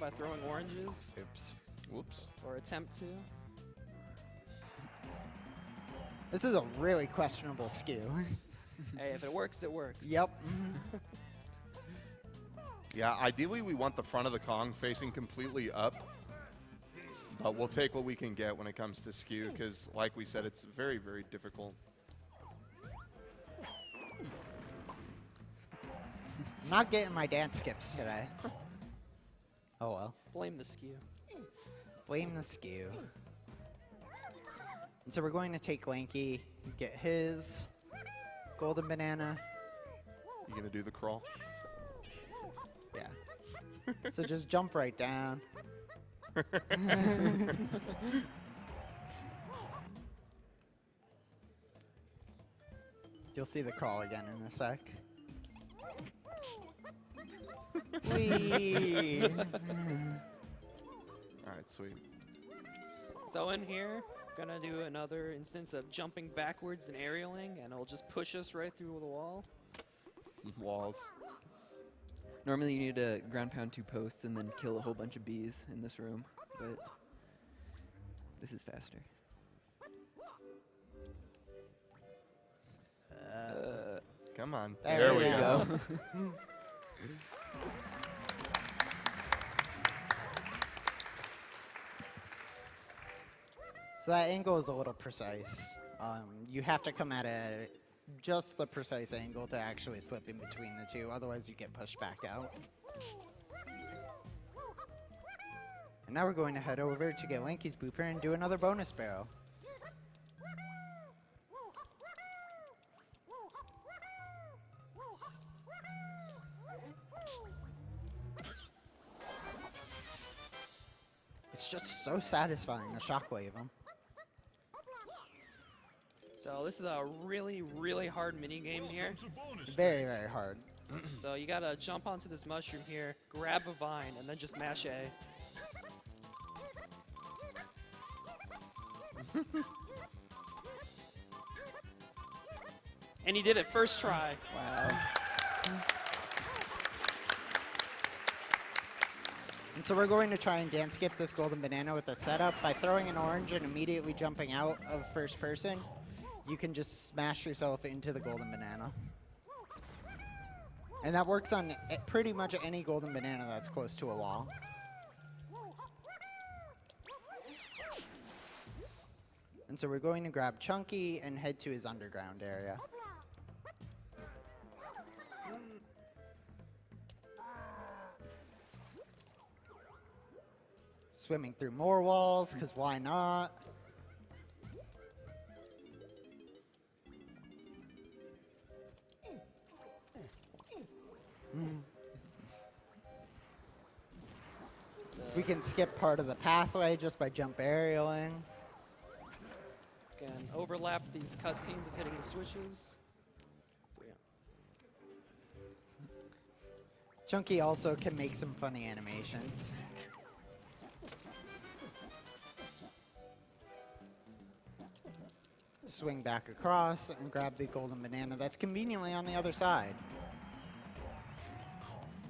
by throwing oranges. Oops. Whoops. Or attempt to. This is a really questionable skew. Hey, if it works, it works. Yep. Yeah, ideally we want the front of the Kong facing completely up. But we'll take what we can get when it comes to skew, because like we said, it's very, very difficult. I'm not getting my dance skips today. Oh well. Blame the skew. Blame the skew. And so we're going to take Lanky, get his golden banana. You gonna do the crawl? Yeah. So just jump right down. You'll see the crawl again in a sec. Whee! All right, sweet. So in here, gonna do another instance of jumping backwards and aerialing, and it'll just push us right through the wall. Walls. Normally you need to ground pound 2 posts and then kill a whole bunch of bees in this room, but this is faster. Come on. There we go. So that angle is a little precise. You have to come at it just the precise angle to actually slip in between the two, otherwise you get pushed back out. And now we're going to head over to get Lanky's booper and do another bonus barrel. It's just so satisfying to shockwave him. So this is a really, really hard mini game here. Very, very hard. So you gotta jump onto this mushroom here, grab a vine, and then just mash A. And he did it first try. Wow. And so we're going to try and dance skip this golden banana with a setup by throwing an orange and immediately jumping out of first person. You can just smash yourself into the golden banana. And that works on pretty much any golden banana that's close to a wall. And so we're going to grab Chunky and head to his underground area. Swimming through more walls, because why not? So We can skip part of the pathway just by jump aerialing. can overlap these cutscenes of hitting the switches. So yeah. Chunky also can make some funny animations. Swing back across and grab the golden banana that's conveniently on the other side.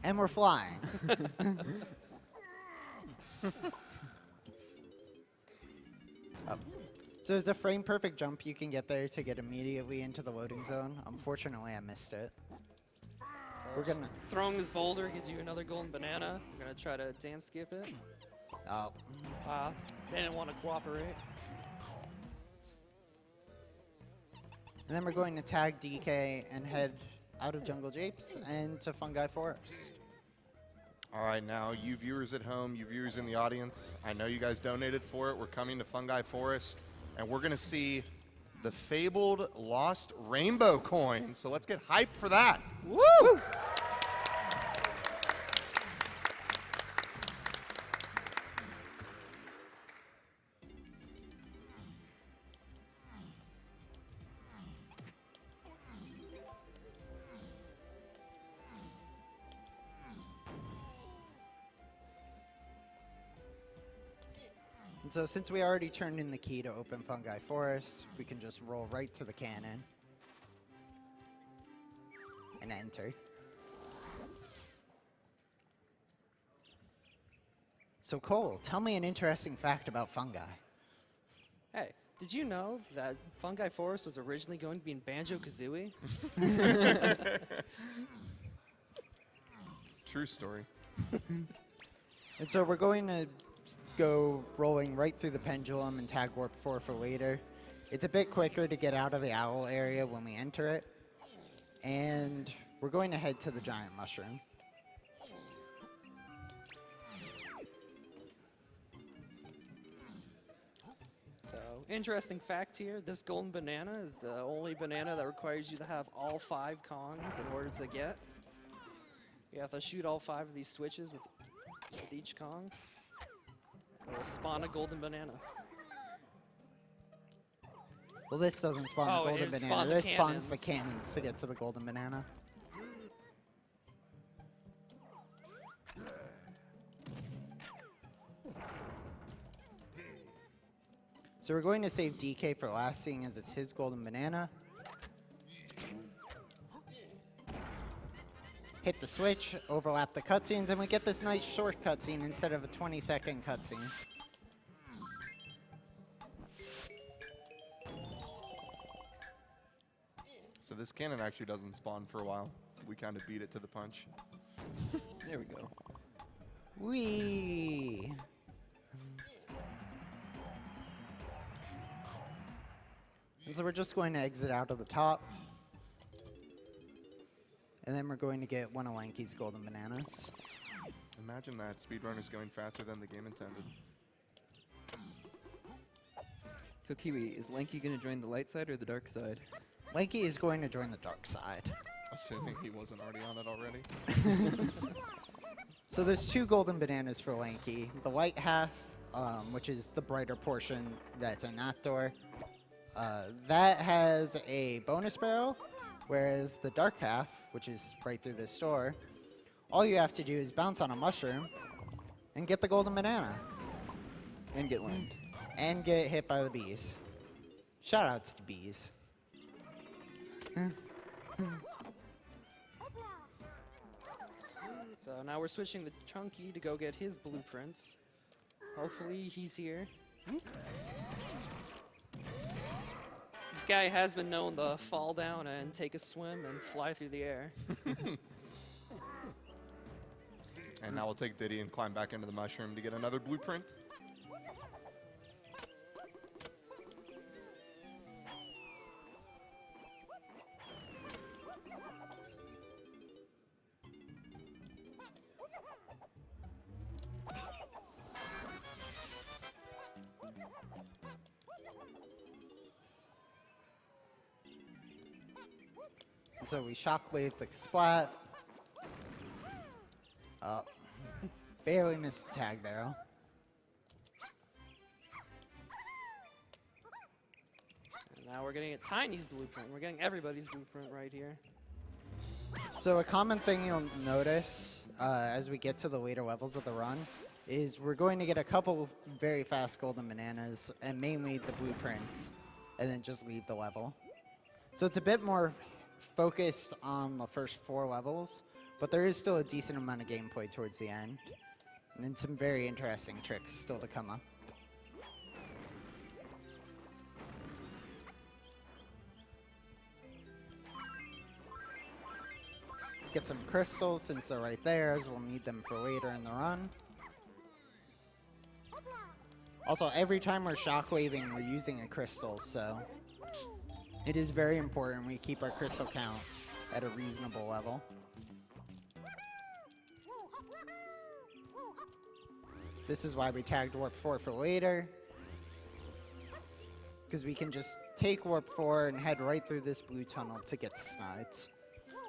And we're flying. Up. So there's a frame perfect jump you can get there to get immediately into the loading zone. Unfortunately, I missed it. We're gonna. Throwing this boulder gives you another golden banana. We're gonna try to dance skip it. Oh. They didn't want to cooperate. And then we're going to tag DK and head out of Jungle Japes and to Fungi Forest. All right, now you viewers at home, you viewers in the audience, I know you guys donated for it. We're coming to Fungi Forest, and we're going to see the fabled lost rainbow coin. So let's get hyped for that. Woo! And so since we already turned in the key to open Fungi Forest, we can just roll right to the cannon and enter. So Cole, tell me an interesting fact about fungi. Hey, did you know that Fungi Forest was originally going to be in Banjo-Kazooie? True story. And so we're going to go rolling right through the pendulum and tag warp 4 for later. It's a bit quicker to get out of the owl area when we enter it. And we're going to head to the giant mushroom. So, interesting fact here, this golden banana is the only banana that requires you to have all 5 Kongs in order to get. You have to shoot all 5 of these switches with each Kong. And it'll spawn a golden banana. Well, this doesn't spawn Oh, the golden it banana. spawned the This spawns the cannons. cannons to get to the golden banana. So we're going to save DK for last, seeing as it's his golden banana. Hit the switch, overlap the cutscenes, and we get this nice short cutscene instead of a 20-second cutscene. So this cannon actually doesn't spawn for a while. We kind of beat it to the punch. There we go. Whee! And so we're just going to exit out of the top. And then we're going to get one of Lanky's golden bananas. Imagine that. Speedrunner's going faster than the game intended. So Kiwi, is Lanky gonna join the light side or the dark side? Lanky is going to join the dark side. Assuming he wasn't already on it already. So there's 2 golden bananas for Lanky. The light half, which is the brighter portion that's in that door, that has a bonus barrel, whereas the dark half, which is right through this door, all you have to do is bounce on a mushroom and get the golden banana. And get limed. And get hit by the bees. Shoutouts to bees. So now we're switching the Chunky to go get his blueprint. Hopefully he's here. This guy has been known to fall down and take a swim and fly through the air. And now we'll take Diddy and climb back into the mushroom to get another blueprint. And so we shockwave the splat. Up. Barely missed the tag barrel. And now we're getting a Tiny's blueprint. We're getting everybody's blueprint right here. So a common thing you'll notice as we get to the later levels of the run is we're going to get a couple very fast golden bananas and mainly the blueprints and then just leave the level. So it's a bit more focused on the first 4 levels, but there is still a decent amount of gameplay towards the end. And then some very interesting tricks still to come up. Get some crystals since they're right there, as we'll need them for later in the run. Also, every time we're shockwaving, we're using a crystal, so it is very important we keep our crystal count at a reasonable level. This is why we tagged Warp 4 for later, because we can just take Warp 4 and head right through this blue tunnel to get to Snides.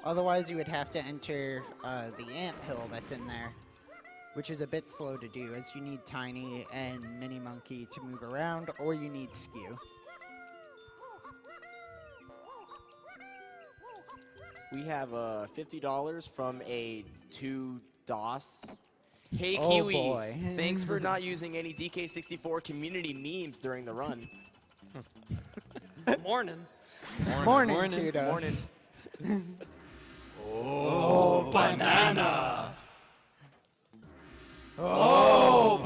Otherwise, you would have to enter the ant hill that's in there, which is a bit slow to do, as you need Tiny and Mini Monkey to move around, or you need Skew. We have $50 from a 2DOS. Hey Oh, Kiwi, boy. thanks for not using any DK64 community memes during the run. Morning. Morning, Morning. Cheetos. Oh, banana! Oh,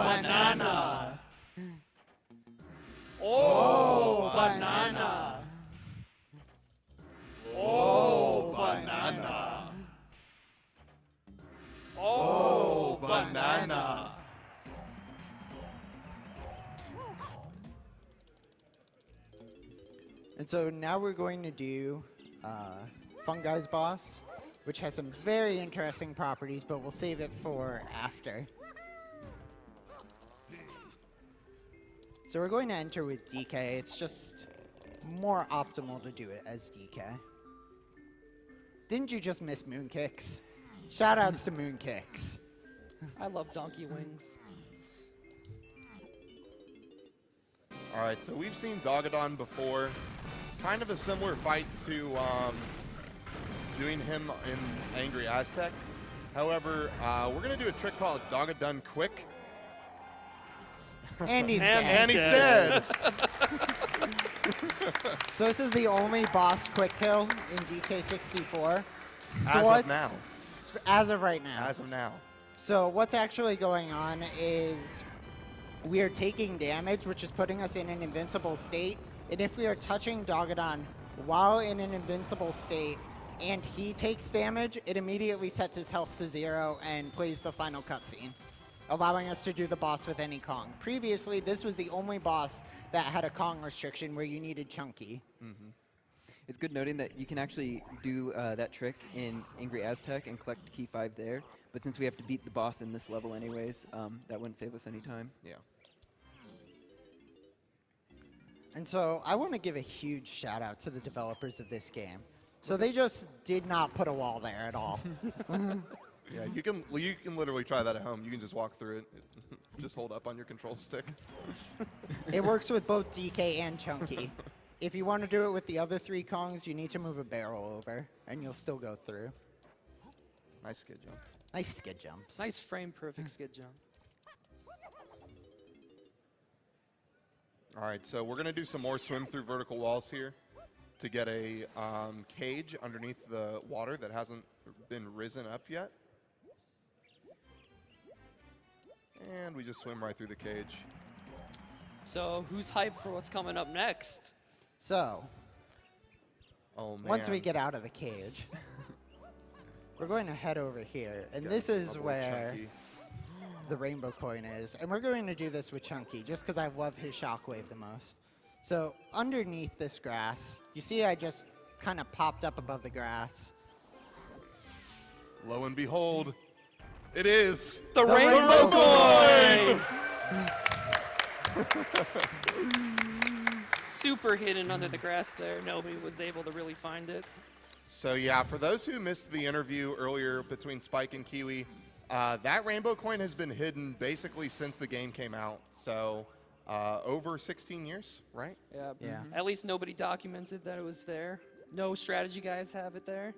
And so now we're going to do Fungi's boss, which has some very interesting properties, but we'll save it for after. So we're going to enter with DK. It's just more optimal to do it as DK. Didn't you just miss Moonkicks? Shoutouts to Moonkicks. I love donkey wings. All right, so we've seen Dogadon before. Kind of a similar fight to doing him in Angry Aztec. However, we're going to do a trick called Dogadon Quick. And he's And dead. And he's dead. So this is the only boss quick kill in DK64. As of now. As of right now. As of now. So what's actually going on is we are taking damage, which is putting us in an invincible state. And if we are touching Dogadon while in an invincible state and he takes damage, it immediately sets his health to 0 and plays the final cutscene, allowing us to do the boss with any Kong. Previously, this was the only boss that had a Kong restriction where you needed Chunky. It's good noting that you can actually do that trick in Angry Aztec and collect key 5 there. But since we have to beat the boss in this level anyways, that wouldn't save us any time. Yeah. And so I want to give a huge shout out to the developers of this game. So they just did not put a wall there at all. Yeah, you can literally try that at home. You can just walk through it. Just hold up on your control stick. It works with both DK and Chunky. If you want to do it with the other 3 Kongs, you need to move a barrel over, and you'll still go through. Nice skid jump. Nice skid jumps. Nice frame perfect skid jump. All right, so we're going to do some more swim through vertical walls here to get a cage underneath the water that hasn't been risen up yet. And we just swim right through the cage. So who's hyped for what's coming up next? So, Oh, man. once we get out of the cage, we're going to head over here. And Got this a is couple where chunky. the rainbow coin is. And we're going to do this with Chunky, just because I love his shockwave the most. So underneath this grass, you see I just kind of popped up above the grass. Lo and behold, it is The rainbow rainbow coin! Super hidden under the grass there. Nobody was able to really find it. So yeah, for those who missed the interview earlier between Spike and Kiwi, that rainbow coin has been hidden basically since the game came out. So over 16 years, right? Yeah. Yeah. At least nobody documented that it was there. No strategy guys have it there.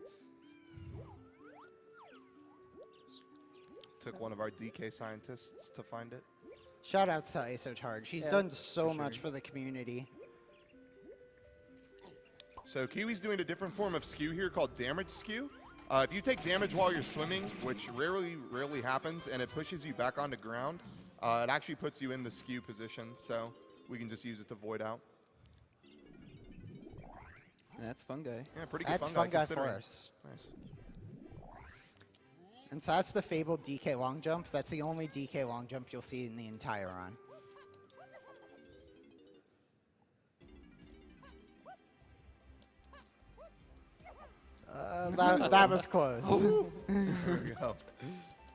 Took one of our DK scientists to find it. Shout outs to Isocharge. He's Yeah, done so for much sure. for the community. So Kiwi's doing a different form of skew here called damage skew. If you take damage while you're swimming, which rarely happens, and it pushes you back onto ground, it actually puts you in the skew position. So we can just use it to void out. And that's Fungi. Yeah, pretty good That's fungi Fungi considering. Force. Nice. And so that's the fabled DK long jump. That's the only DK long jump you'll see in the entire run. That was close. There we go.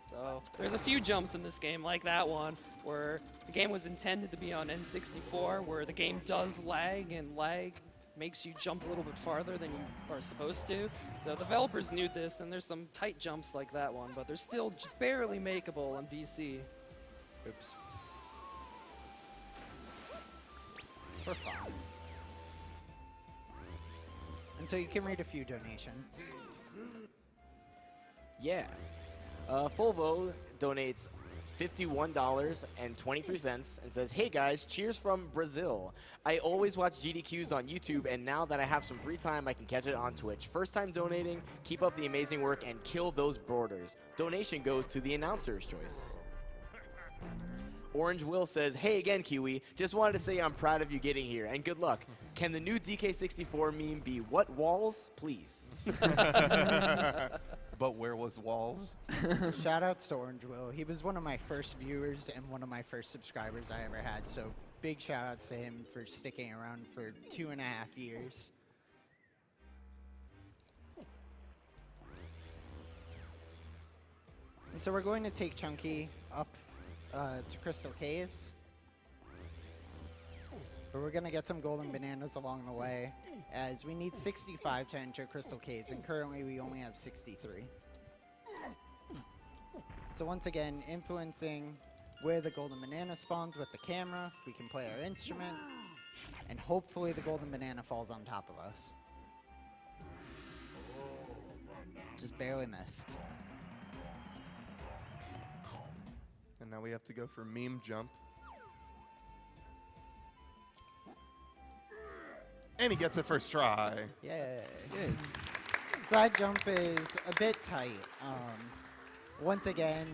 So there's a few jumps in this game like that one where the game was intended to be on N64 where the game does lag and lag makes you jump a little bit farther than you are supposed to. So developers knew this and there's some tight jumps like that one, but they're still just barely makeable on VC. Oops. For fun. And so you can read a few donations. Yeah. Fulvo donates $51.23 and says, "Hey guys, cheers from Brazil. I always watch GDQs on YouTube, and now that I have some free time, I can catch it on Twitch. First time donating. Keep up the amazing work and kill those borders. Donation goes to the announcer's choice." Orange Will says, "Hey again, Kiwi. Just wanted to say I'm proud of you getting here, and good luck. Can the new DK64 meme be what walls, please?" But where was Walls? Shout out to Orange Will. He was one of my first viewers and one of my first subscribers I ever had. So big shout outs to him for sticking around for 2.5 years. And so we're going to take Chunky up to Crystal Caves. But we're going to get some golden bananas along the way, as we need 65 to enter Crystal Caves, and currently we only have 63. So once again, influencing where the golden banana spawns with the camera, we can play our instrument, and hopefully the golden banana falls on top of us. Just barely missed. And now we have to go for meme jump. And he gets it first try. Yay. Good. Side jump is a bit tight. Once again,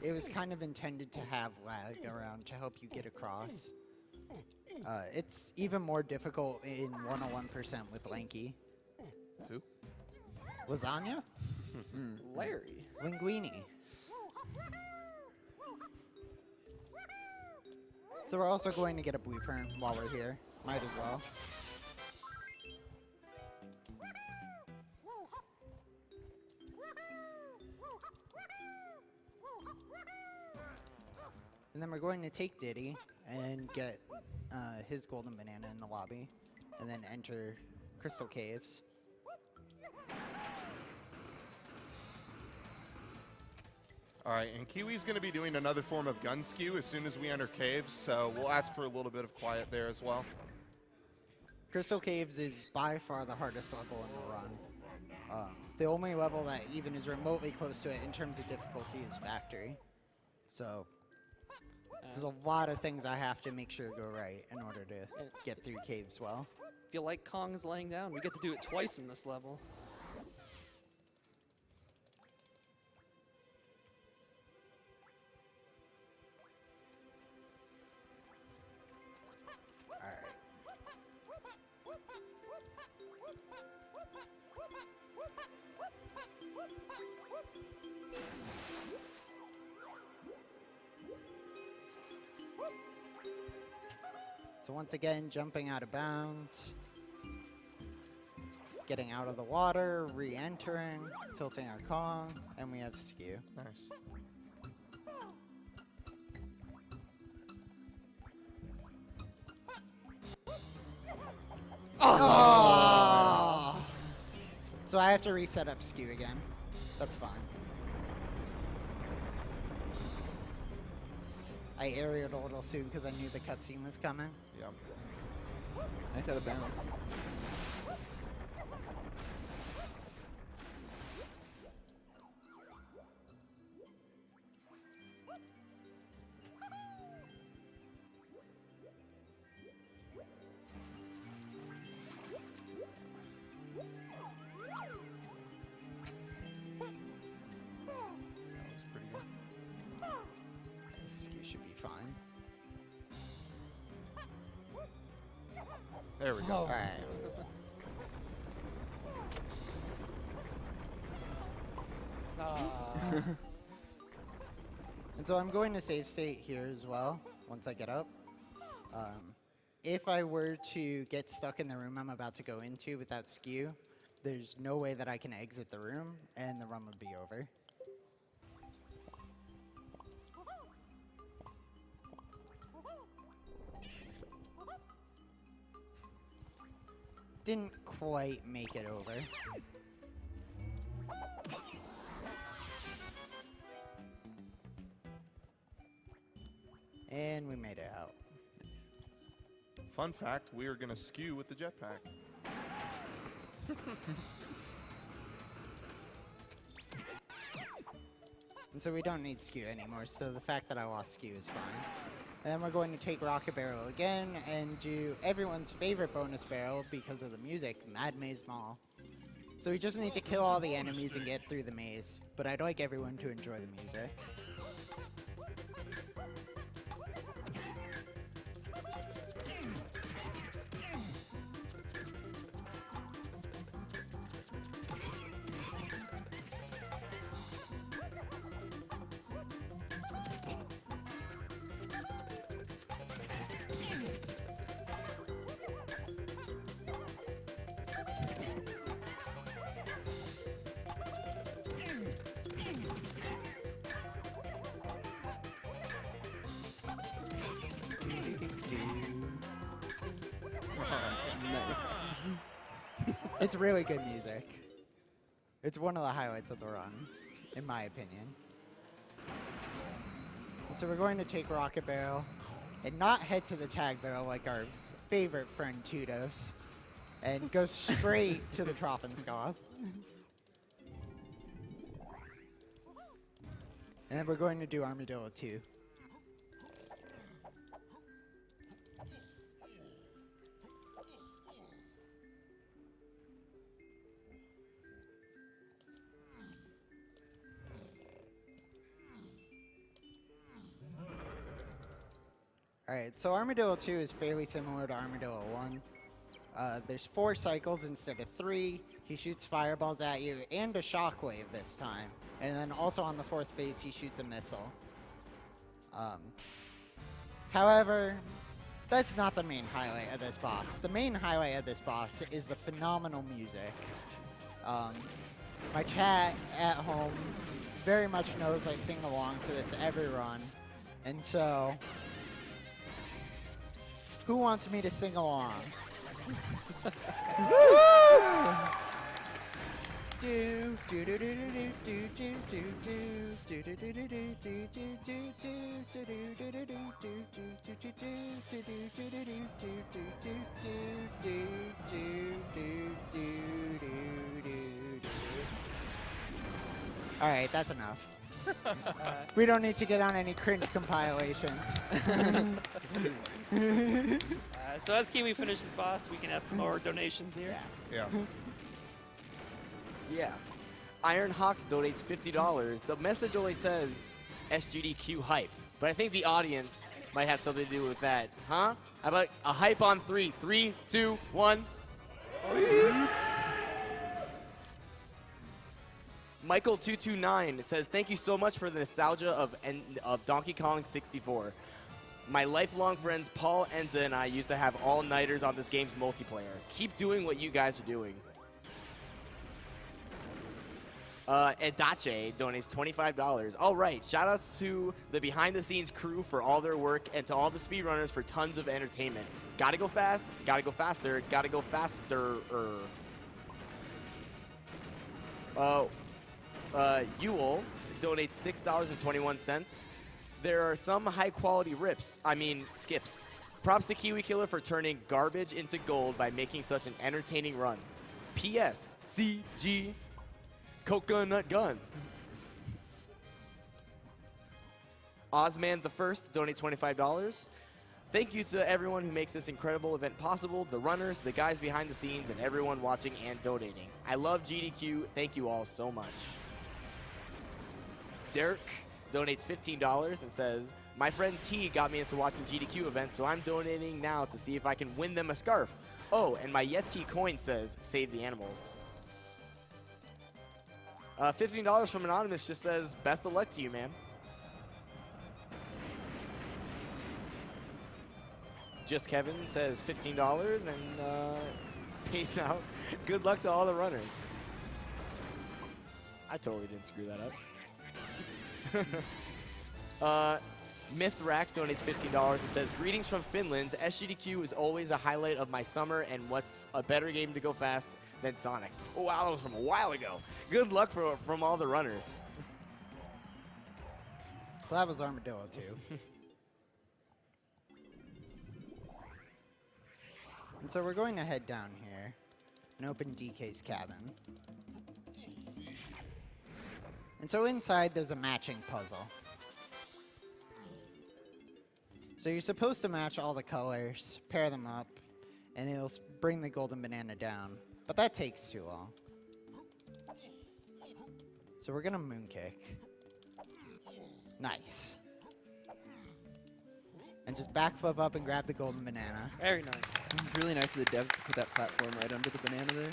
it was kind of intended to have lag around to help you get across. It's even more difficult in 101% with Lanky. Who? Lasagna? Larry. Linguini. So we're also going to get a blueprint while we're here. Might as well. And then we're going to take Diddy and get his golden banana in the lobby, and then enter Crystal Caves. All right, and Kiwi's going to be doing another form of gun skew as soon as we enter caves, so we'll ask for a little bit of quiet there as well. Crystal Caves is by far the hardest level in the run. The only level that even is remotely close to it in terms of difficulty is Factory. So there's a lot of things I have to make sure go right in order to get through caves well. If you like Kong's laying down, we get to do it twice in this level. So once again, jumping out of bounds, getting out of the water, re-entering, tilting our Kong, and we have skew. Nice. Oh! So I have to reset up skew again. That's fine. I aerialed a little soon because I knew the cutscene was coming. Yep. Nice out of bounds. That was pretty good. Skew should be fine. There we go. All right. And so I'm going to save state here as well once I get up. If I were to get stuck in the room I'm about to go into without skew, there's no way that I can exit the room and the run would be over. Didn't quite make it over. And we made it out. Fun fact, we are going to skew with the jetpack. And so we don't need skew anymore, so the fact that I lost skew is fine. And then we're going to take Rocket Barrel again and do everyone's favorite bonus barrel because of the music, Mad Maze Mall. So we just need to kill all the enemies and get through the maze, but I'd like everyone to enjoy the music. It's really good music. It's one of the highlights of the run, in my opinion. And so we're going to take Rocket Barrel and not head to the Tag Barrel like our favorite friend Tudos, and go straight to the Trophenskov. And then we're going to do Armadillo 2. Alright, so Armadillo 2 is fairly similar to Armadillo 1. There's 4 cycles instead of 3. He shoots fireballs at you and a shockwave this time. And then also on the 4th phase, he shoots a missile. However, that's not the main highlight of this boss. The main highlight of this boss is the phenomenal music. My chat at home very much knows I sing along to this every run. And so, who wants me to sing along? All right, that's enough. We don't need to get on any cringe compilations. So as Kiwi finishes boss, we can have some more donations here. Yeah. Yeah. Iron Hawks donates $50. The message only says SGDQ hype, but I think the audience might have something to do with that. Huh? How about a hype on 3? 3, 2, 1. Michael229 says, thank you so much for the nostalgia of Donkey Kong 64. My lifelong friends Paul, Enza, and I used to have all-nighters on this game's multiplayer. Keep doing what you guys are doing. Edache donates $25. All right, shout-outs to the behind-the-scenes crew for all their work and to all the speedrunners for tons of entertainment. Gotta go fast, gotta go faster, gotta go faster. Ewell donates $6.21. There are some high-quality skips. Props to Kiwi Killer for turning garbage into gold by making such an entertaining run. P.S. CG Coconut Gun. Ozman the First donates $25. Thank you to everyone who makes this incredible event possible, the runners, the guys behind the scenes, and everyone watching and donating. I love GDQ. Thank you all so much. Dirk donates $15 and says, my friend T got me into watching GDQ events, so I'm donating now to see if I can win them a scarf. Oh, and my Yeti coin says, save the animals. $15 from Anonymous just says, best of luck to you, man. Just Kevin says $15 and peace out. Good luck to all the runners. I totally didn't screw that up. Mythrack donates $15 and says, greetings from Finland. SGDQ is always a highlight of my summer, and what's a better game to go fast than Sonic? Oh, wow, that was from a while ago. Good luck from all the runners. So that was Armadillo 2. And so we're going to head down here and open DK's cabin. And so inside there's a matching puzzle. So you're supposed to match all the colors, pair them up, and it'll bring the golden banana down. But that takes too long. So we're gonna moonkick. Nice. And just backflip up and grab the golden banana. Very nice. It's really nice of the devs to put that platform right under the banana there.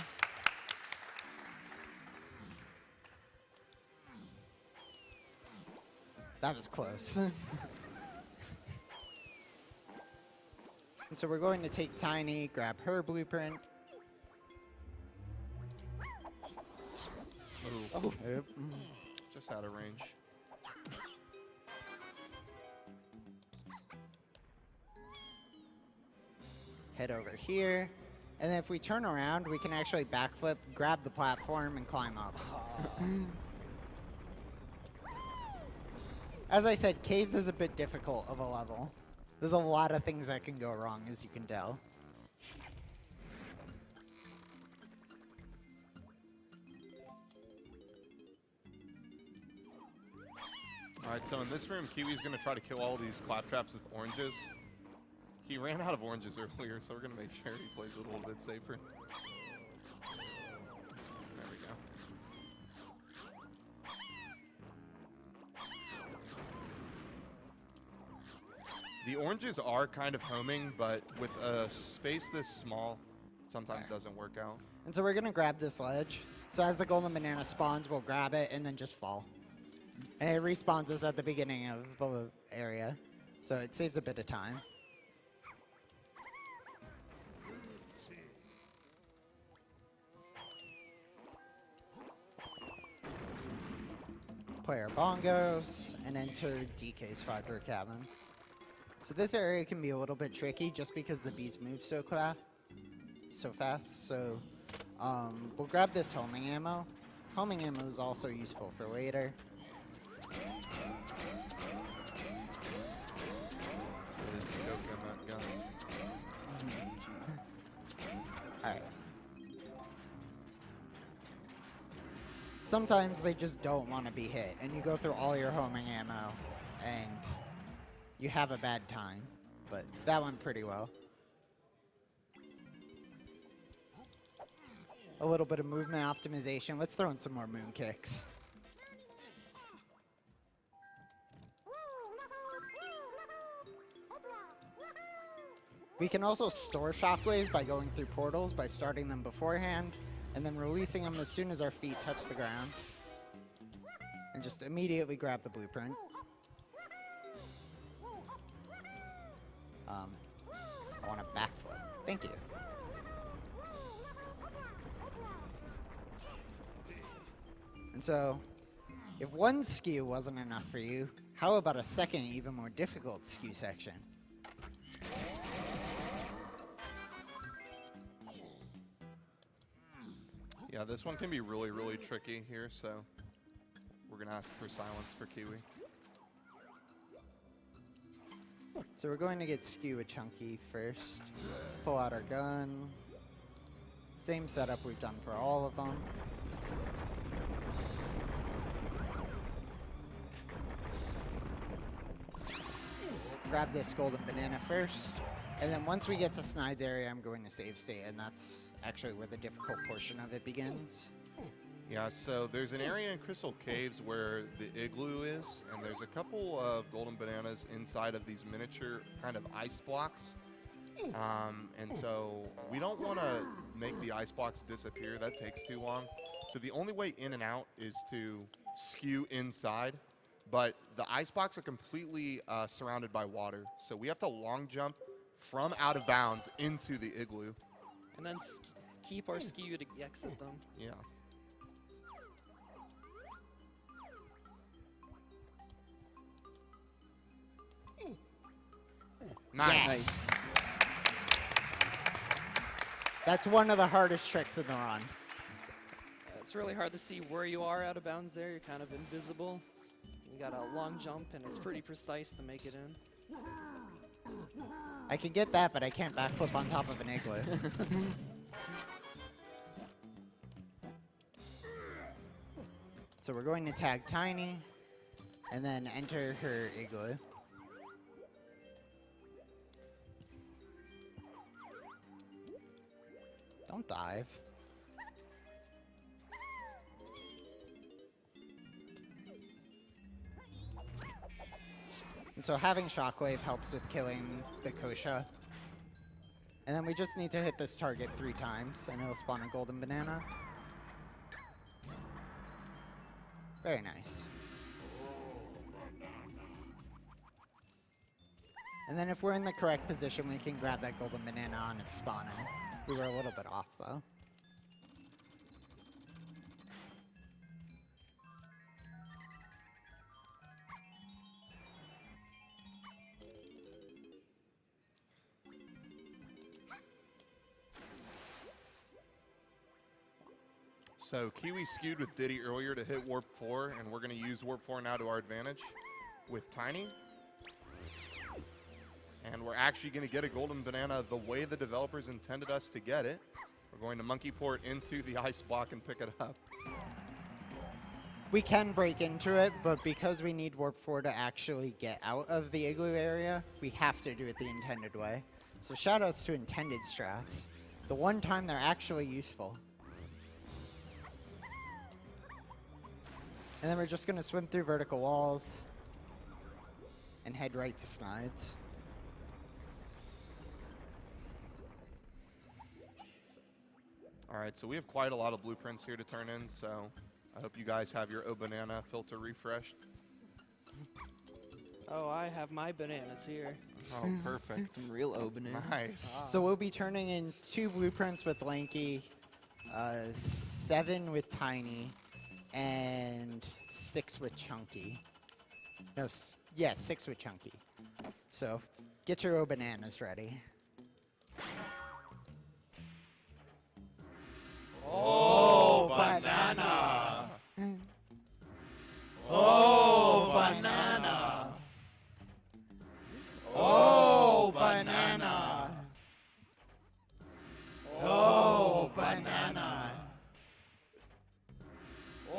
That was close. And so we're going to take Tiny, grab her blueprint. Oh. Yep. Just out of range. Head over here. And then if we turn around, we can actually backflip, grab the platform, and climb up. As I said, caves is a bit difficult of a level. There's a lot of things that can go wrong, as you can tell. All right, so in this room, Kiwi's going to try to kill all these claptraps with oranges. He ran out of oranges earlier, so we're going to make sure he plays it a little bit safer. There we go. The oranges are kind of homing, but with a space this small, sometimes doesn't work out. And so we're going to grab this ledge. So as the golden banana spawns, we'll grab it and then just fall. And it respawns us at the beginning of the area. So it saves a bit of time. Play our bongos and enter DK's fiber cabin. So this area can be a little bit tricky just because the bees move so fast. So we'll grab this homing ammo. Homing ammo is also useful for later. There's coke in that gun. Alright. Sometimes they just don't want to be hit, and you go through all your homing ammo, and you have a bad time. But that went pretty well. A little bit of movement optimization. Let's throw in some more moon kicks. We can also store shockwaves by going through portals by starting them beforehand and then releasing them as soon as our feet touch the ground. And just immediately grab the blueprint. I want a backflip. Thank you. And so, if one skew wasn't enough for you, how about a second, even more difficult skew section? Yeah, this one can be really, really tricky here, so we're going to ask for silence for Kiwi. So we're going to get skew a chunky first. Pull out our gun. Same setup we've done for all of them. Grab this golden banana first. And then once we get to Snide's area, I'm going to save state, and that's actually where the difficult portion of it begins. Yeah, so there's an area in Crystal Caves where the igloo is, and there's a couple of golden bananas inside of these miniature kind of ice blocks. And so we don't want to make the ice blocks disappear. That takes too long. So the only way in and out is to skew inside. But the ice blocks are completely surrounded by water. So we have to long jump from out of bounds into the igloo. And then keep our skew to exit them. Yeah. Nice. Yes. That's one of the hardest tricks in the run. It's really hard to see where you are out of bounds there. You're kind of invisible. You got a long jump, and it's pretty precise to make it in. I can get that, but I can't backflip on top of an igloo. So we're going to tag Tiny, and then enter her igloo. Don't dive. And so having Shockwave helps with killing the Kosha. And then we just need to hit this target 3 times, and it'll spawn a golden banana. Very nice. And then if we're in the correct position, we can grab that golden banana on its spawning. We were a little bit off, though. So Kiwi skewed with Diddy earlier to hit Warp 4, and we're going to use Warp 4 now to our advantage with Tiny. And we're actually going to get a golden banana the way the developers intended us to get it. We're going to monkey port into the ice block and pick it up. We can break into it, but because we need Warp 4 to actually get out of the igloo area, we have to do it the intended way. So shoutouts to intended strats. The one time they're actually useful. And then we're just going to swim through vertical walls and head right to slides. All right, so we have quite a lot of blueprints here to turn in, so I hope you guys have your O Banana filter refreshed. Oh, I have my bananas here. Oh, perfect. Some real O bananas. Nice. So we'll be turning in 2 blueprints with Lanky, 7 with Tiny, and 6 with Chunky. No, yeah, 6 with Chunky. So get your O bananas ready. Oh, banana! Oh, banana! Oh, banana! Oh, banana!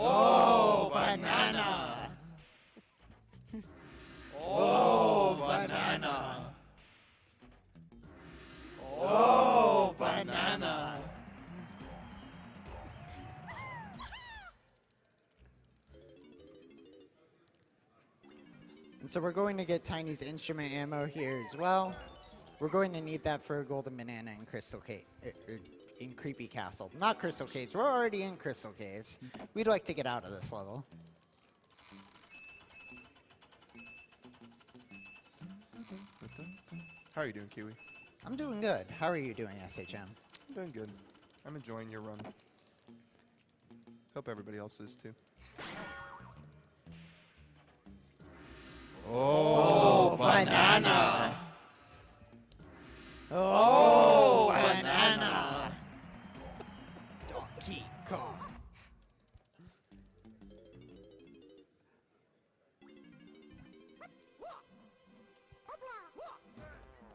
Oh, banana! Oh, banana! Oh, banana! And so we're going to get Tiny's instrument ammo here as well. We're going to need that for a golden banana in Crystal Cave, in Creepy Castle. Not Crystal Caves. We're already in Crystal Caves. We'd like to get out of this level. How are you doing, Kiwi? I'm doing good. How are you doing, SHM? I'm doing good. I'm enjoying your run. Hope everybody else is too. Oh, banana! Oh, banana! Donkey Kong.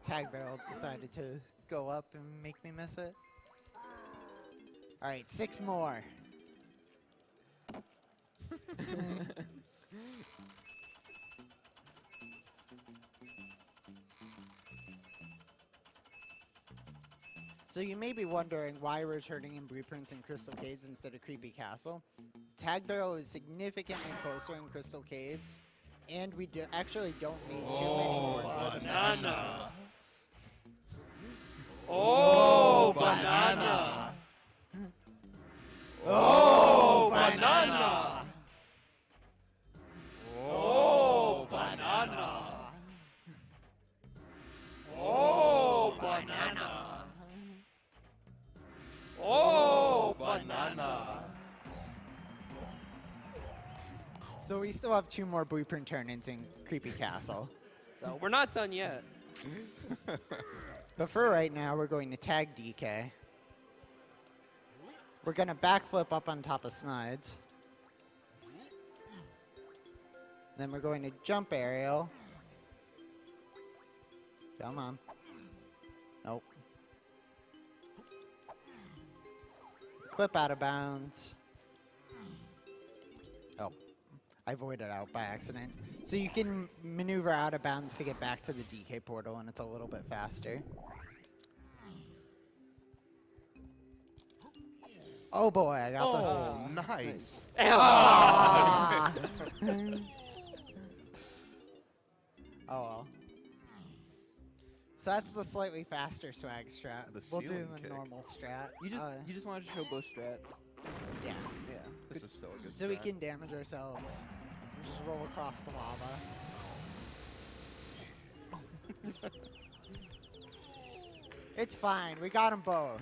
Tag barrel decided to go up and make me miss it. All right, 6 more. So you may be wondering why we're turning in blueprints in Crystal Caves instead of Creepy Castle. Tag Barrel is significantly closer in Crystal Caves, and we actually don't need too many more bananas. Oh, banana! Oh, banana! Oh, banana! Oh, banana! Oh, banana! So we still have 2 more blueprint turn-ins in Creepy Castle. So we're not done yet. But for right now, we're going to tag DK. We're going to backflip up on top of slides. Then we're going to jump aerial. Come on. Nope. Clip out of bounds. Oh, I voided out by accident. So you can maneuver out of bounds to get back to the DK portal, and it's a little bit faster. Oh boy, I got Oh, nice. this. Ah. Oh well. So that's the slightly faster swag strat. The We'll do ceiling the kick. normal strat. You just wanted to show both strats. Yeah. Yeah. This is still a good So we strat. can damage ourselves and just roll across the lava. It's fine. We got them both.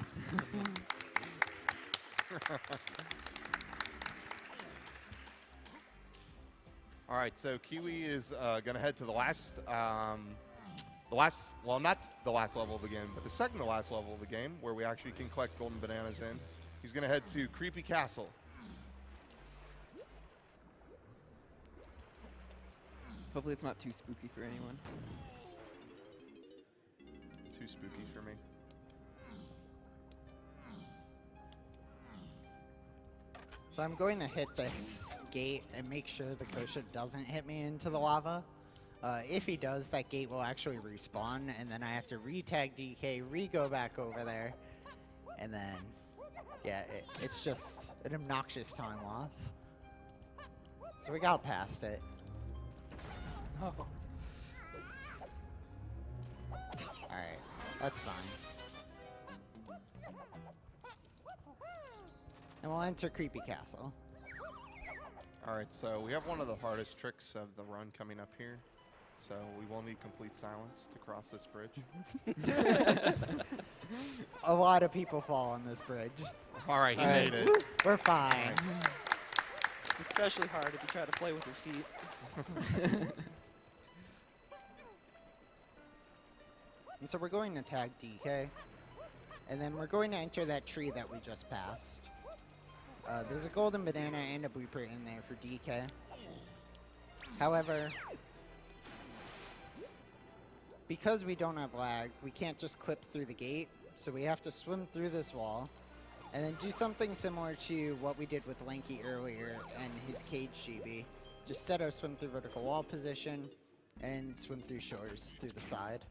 All right, so Kiwi is going to head to the last, well, not the last level of the game, but the second to last level of the game, where we actually can collect golden bananas in. He's going to head to Creepy Castle. Hopefully it's not too spooky for anyone. Too spooky for me. So I'm going to hit this gate and make sure the Kosha doesn't hit me into the lava. If he does, that gate will actually respawn, and then I have to re-tag DK, re-go back over there, and then, yeah, it's just an obnoxious time loss. So we got past it. Oh. Alright, that's fine. And we'll enter Creepy Castle. All right, so we have one of the hardest tricks of the run coming up here. So we will need complete silence to cross this bridge. A lot of people fall on this bridge. All right, he All right. made it. We're fine. Nice. It's especially hard if you try to play with your feet. And so we're going to tag DK. And then we're going to enter that tree that we just passed. There's a golden banana and a blueprint in there for DK. However, because we don't have lag, we can't just clip through the gate. So we have to swim through this wall and then do something similar to what we did with Lanky earlier and his cage Chibi. Just set our swim through vertical wall position and swim through shores through the side.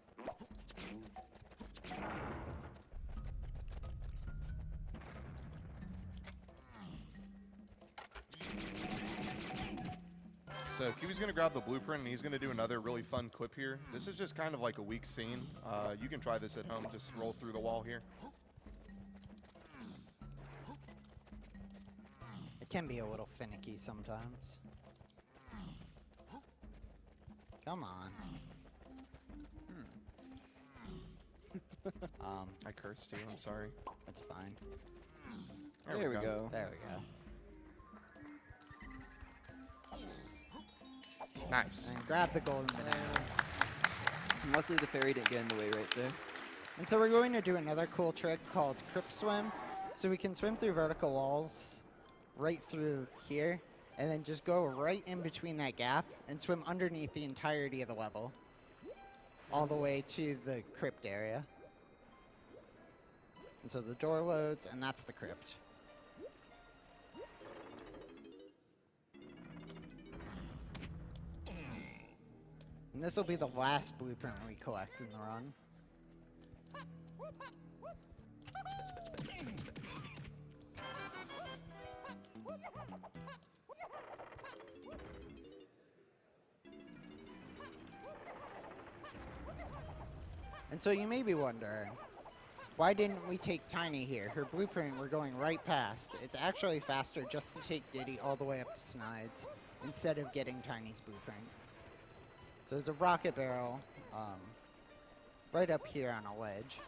So Kiwi's going to grab the blueprint, and he's going to do another really fun clip here. This is just kind of like a weak scene. You can try this at home. Just roll through the wall here. It can be a little finicky sometimes. Come on. I cursed you. I'm sorry. That's fine. There we go. There we go. Nice. And grab the golden banana. Luckily the fairy didn't get in the way right there. And so we're going to do another cool trick called Crypt Swim. So we can swim through vertical walls right through here, and then just go right in between that gap and swim underneath the entirety of the level, all the way to the crypt area. And so the door loads, and that's the crypt. And this will be the last blueprint we collect in the run. And so you may be wondering, why didn't we take Tiny here? Her blueprint we're going right past. It's actually faster just to take Diddy all the way up to Snides instead of getting Tiny's blueprint. So there's a rocket barrel right up here on a ledge.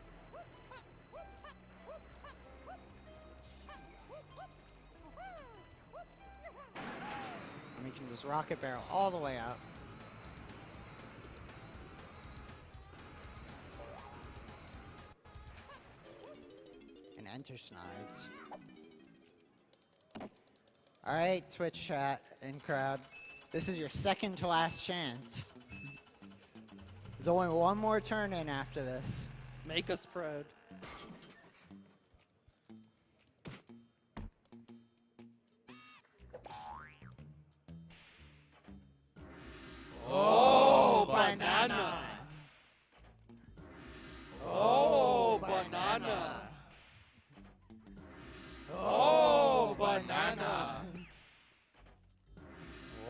And we can just rocket barrel all the way up. And enter Snides. All right, Twitch chat and crowd. This is your second to last chance. There's only one more turn in after this. Make us proud. Oh, banana. Oh, banana. Oh, banana.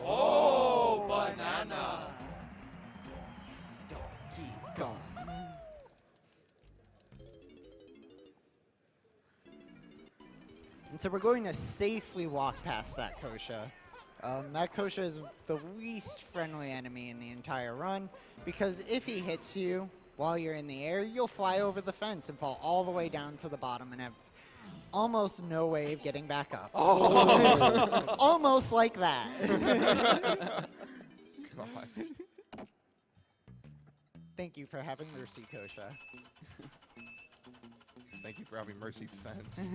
Oh, banana. Keep going. And so we're going to safely walk past that Kosha. That Kosha is the least friendly enemy in the entire run, because if he hits you while you're in the air, you'll fly over the fence and fall all the way down to the bottom and have almost no way of getting back up. Oh. Almost like that. God. Thank you for having mercy, Kosha. Thank you for having mercy fence.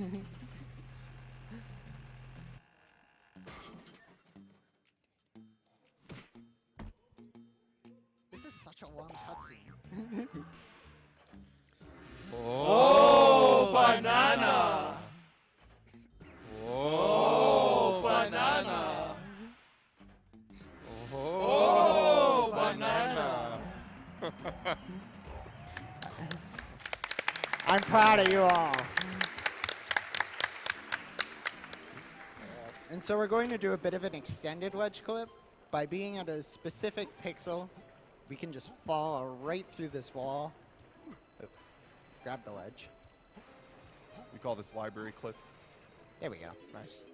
I'm proud of you all. And so we're going to do a bit of an extended ledge clip. By being at a specific pixel, we can just fall right through this wall. Oh, grab the ledge. We call this library clip. There we go. Nice.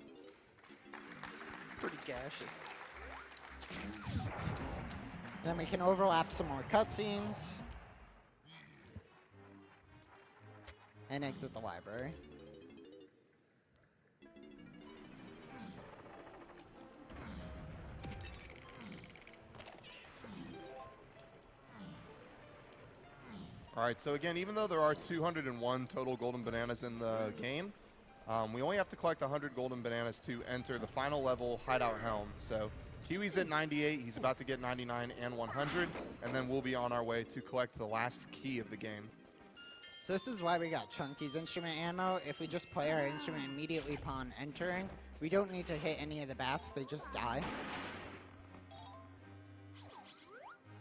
It's pretty gaseous. Then we can overlap some more cutscenes. And exit the library. All right, so again, even though there are 201 total golden bananas in the game, we only have to collect 100 golden bananas to enter the final level, Hideout Helm. So Kiwi's at 98, he's about to get 99 and 100, and then we'll be on our way to collect the last key of the game. So this is why we got Chunky's instrument ammo. If we just play our instrument immediately upon entering, we don't need to hit any of the bats, they just die.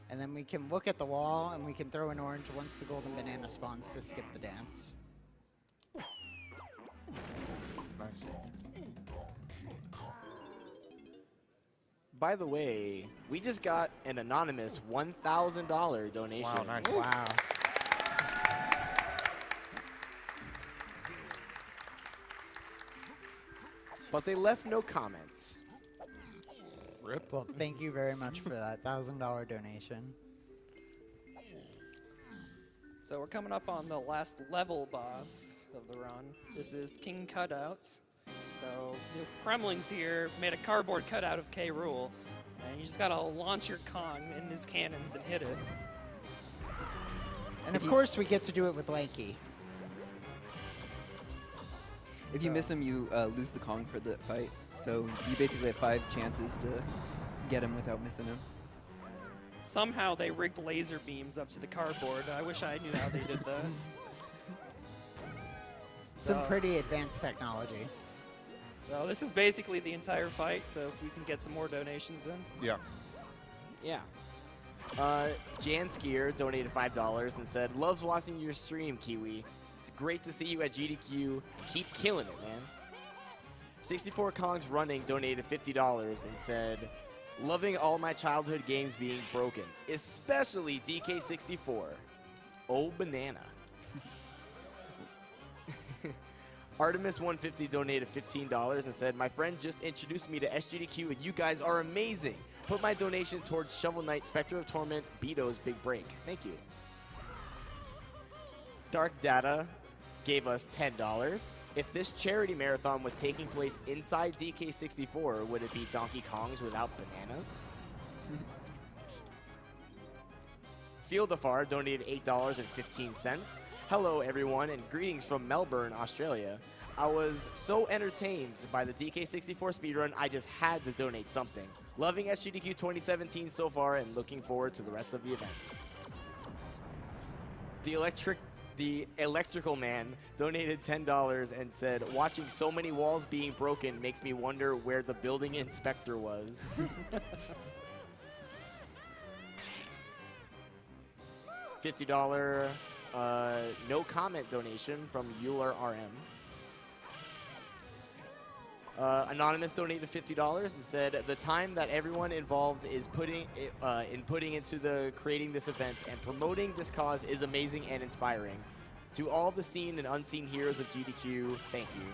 And then we can look at the wall and we can throw an orange once the golden banana spawns to skip the dance. Nice. By the way, we just got an anonymous $1,000 donation. Wow, nice. Wow. But they left no comments. Rip. Well, thank you very much for that $1,000 donation. So we're coming up on the last level boss of the run. This is King Cutouts. So the Kremlings here made a cardboard cutout of K. Rool, and you just gotta launch your Kong in his cannons and hit it. And of course, we get to do it with Lanky. If you miss him, you lose the Kong for the fight. So you basically have 5 chances to get him without missing him. Somehow they rigged laser beams up to the cardboard. I wish I knew how they did that. Some So- pretty advanced technology. So this is basically the entire fight, so if we can get some more donations in. Yeah. Yeah. Jan Skier donated $5 and said, "Loves watching your stream, Kiwi. It's great to see you at GDQ. Keep killing it, man." 64 Kongs Running donated $50 and said, "Loving all my childhood games being broken, especially DK64. Oh, banana." Artemis 150 donated $15 and said, "My friend just introduced me to SGDQ and you guys are amazing. Put my donation towards Shovel Knight Spectre of Torment Beto's big break. Thank you." Dark Data gave us $10. "If this charity marathon was taking place inside DK64, would it be Donkey Kongs without bananas?" Fieldafar donated $8.15. "Hello everyone and greetings from Melbourne, Australia. I was so entertained by the DK64 speedrun, I just had to donate something. Loving SGDQ 2017 so far and looking forward to the rest of the event." The Electrical Man donated $10 and said, "Watching so many walls being broken makes me wonder where the building inspector was." $50 no comment donation from Euler RM. Anonymous donated $50 and said, "The time that everyone involved is putting into creating this event and promoting this cause is amazing and inspiring. To all the seen and unseen heroes of GDQ, thank you."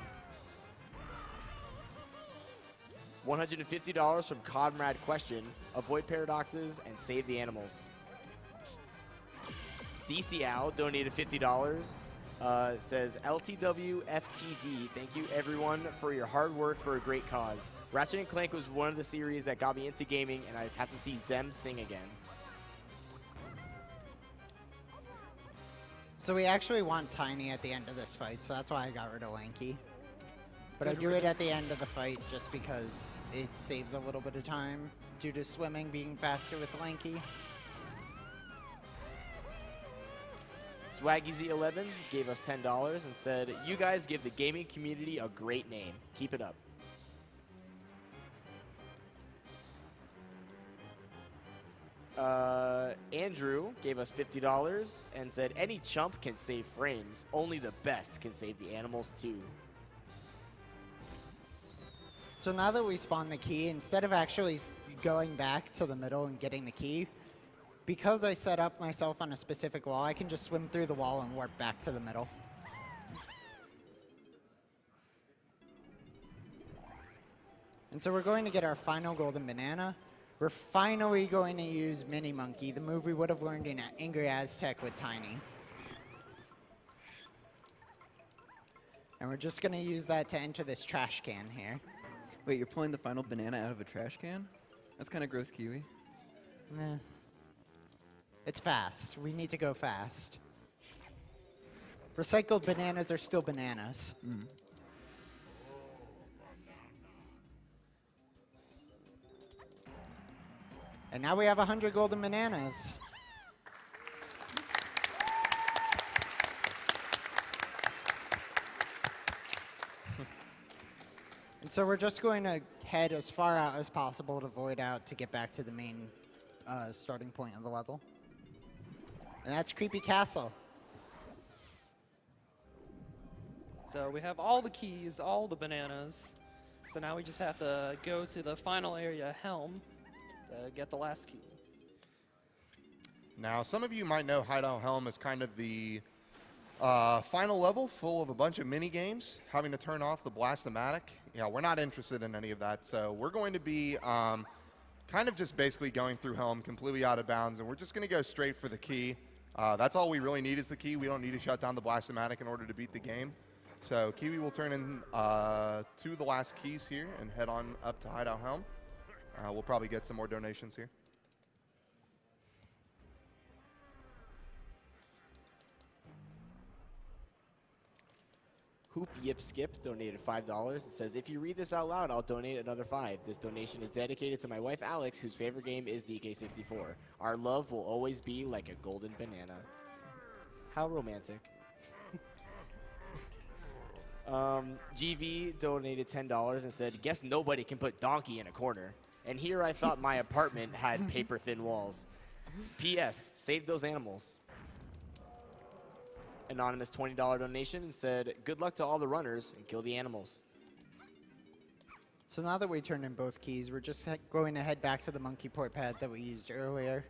$150 from Comrade Question, "Avoid paradoxes and save the animals." DCAO donated $50. Says, "LTW FTD, thank you everyone for your hard work for a great cause. Ratchet & Clank was one of the series that got me into gaming, and I just have to see Zem sing again." So we actually want Tiny at the end of this fight, so that's why I got rid of Lanky. But I Good do it at riddance. the end of the fight just because it saves a little bit of time due to swimming being faster with Lanky. SwaggyZ11 gave us $10 and said, "You guys give the gaming community a great name. Keep it up." Andrew gave us $50 and said, any chump can save frames. Only the best can save the animals too. So now that we spawn the key, instead of actually going back to the middle and getting the key, because I set up myself on a specific wall, I can just swim through the wall and warp back to the middle. And so we're going to get our final golden banana. We're finally going to use Mini Monkey, the move we would have learned in Angry Aztec with Tiny. And we're just going to use that to enter this trash can here. Wait, you're pulling the final banana out of a trash can? That's kind of gross, Kiwi. Nah. It's fast. We need to go fast. Recycled bananas are still bananas. Mm. And now we have 100 golden bananas. And so we're just going to head as far out as possible to void out to get back to the main starting point of the level. And that's Creepy Castle. So we have all the keys, all the bananas. So now we just have to go to the final area, Helm, to get the last key. Now, some of you might know Hideout Helm is kind of the final level full of a bunch of mini games, having to turn off the Blast-O-Matic. Yeah, we're not interested in any of that, so we're going to be kind of just basically going through Helm completely out of bounds, and we're just going to go straight for the key. That's all we really need is the key. We don't need to shut down the Blast-O-Matic in order to beat the game. So Kiwi will turn in to the last keys here and head on up to Hideout Helm. We'll probably get some more donations here. Hoop Yip Skip donated $5. It says, if you read this out loud, I'll donate another $5. This donation is dedicated to my wife, Alex, whose favorite game is DK64. Our love will always be like a golden banana. How romantic. GV donated $10 and said, guess nobody can put donkey in a corner. And here I thought my apartment had paper-thin walls. P.S. Save those animals. Anonymous $20 donation and said, good luck to all the runners and kill the animals. So now that we turned in both keys, we're just going to head back to the monkey port pad that we used earlier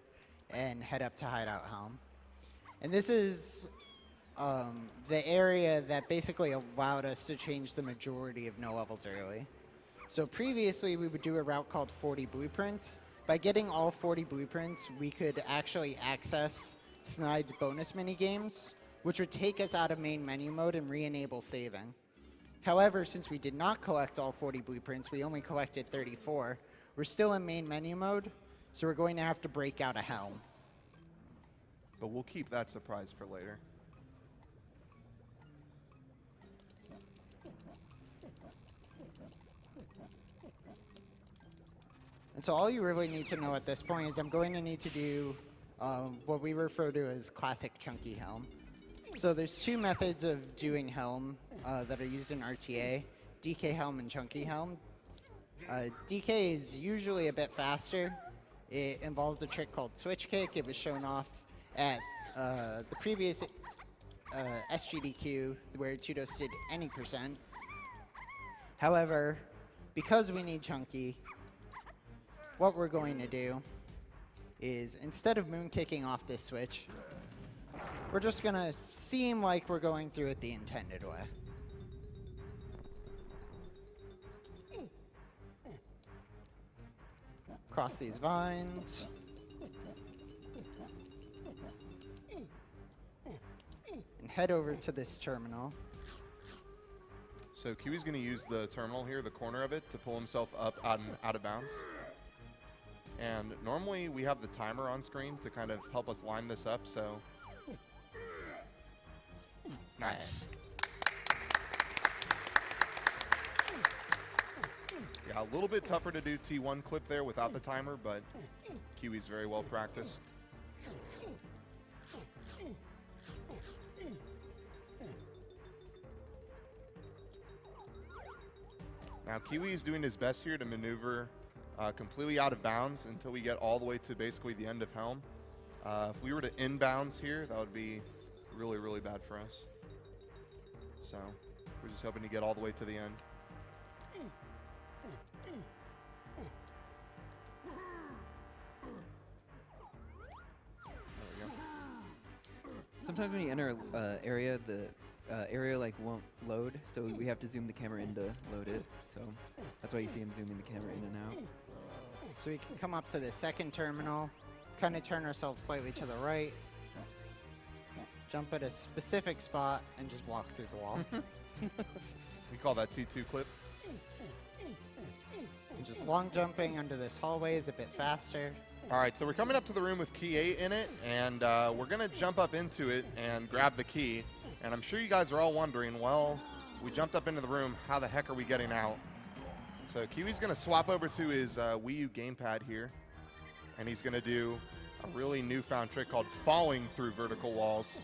and head up to Hideout Helm. And this is the area that basically allowed us to change the majority of no levels early. So previously we would do a route called 40 blueprints. By getting all 40 blueprints, we could actually access Snide's bonus minigames, which would take us out of main menu mode and re-enable saving. However, since we did not collect all 40 blueprints, we only collected 34, we're still in main menu mode, so we're going to have to break out a Helm. But we'll keep that surprise for later. And so all you really need to know at this point is I'm going to need to do what we refer to as classic chunky Helm. So there's two methods of doing Helm that are used in RTA, DK Helm and Chunky Helm. DK is usually a bit faster. It involves a trick called switch kick. It was shown off at the previous SGDQ where Tudos did any percent. However, because we need Chunky, what we're going to do is instead of moon kicking off this switch, we're just going to seem like we're going through it the intended way. Cross these vines. And head over to this terminal. So Kiwi's going to use the terminal here, the corner of it, to pull himself up out of bounds. And normally we have the timer on screen to kind of help us line this up, so... Nice. Yeah, a little bit tougher to do T1 clip there without the timer, but Kiwi's very well practiced. Now Kiwi is doing his best here to maneuver completely out of bounds until we get all the way to basically the end of Helm. If we were to inbounds here, that would be really, really bad for us. So we're just hoping to get all the way to the end. There we go. Sometimes when you enter area, the area like won't load, so we have to zoom the camera in to load it. So that's why you see him zooming the camera in and out. So we can come up to the second terminal, kind of turn ourselves slightly to the right, jump at a specific spot, and just walk through the wall. We call that T2 clip. And just long jumping under this hallway is a bit faster. All right, so we're coming up to the room with key 8 in it, and we're going to jump up into it and grab the key. And I'm sure you guys are all wondering, well, we jumped up into the room, how the heck are we getting out? So Kiwi's going to swap over to his Wii U gamepad here, and he's going to do a really newfound trick called falling through vertical walls.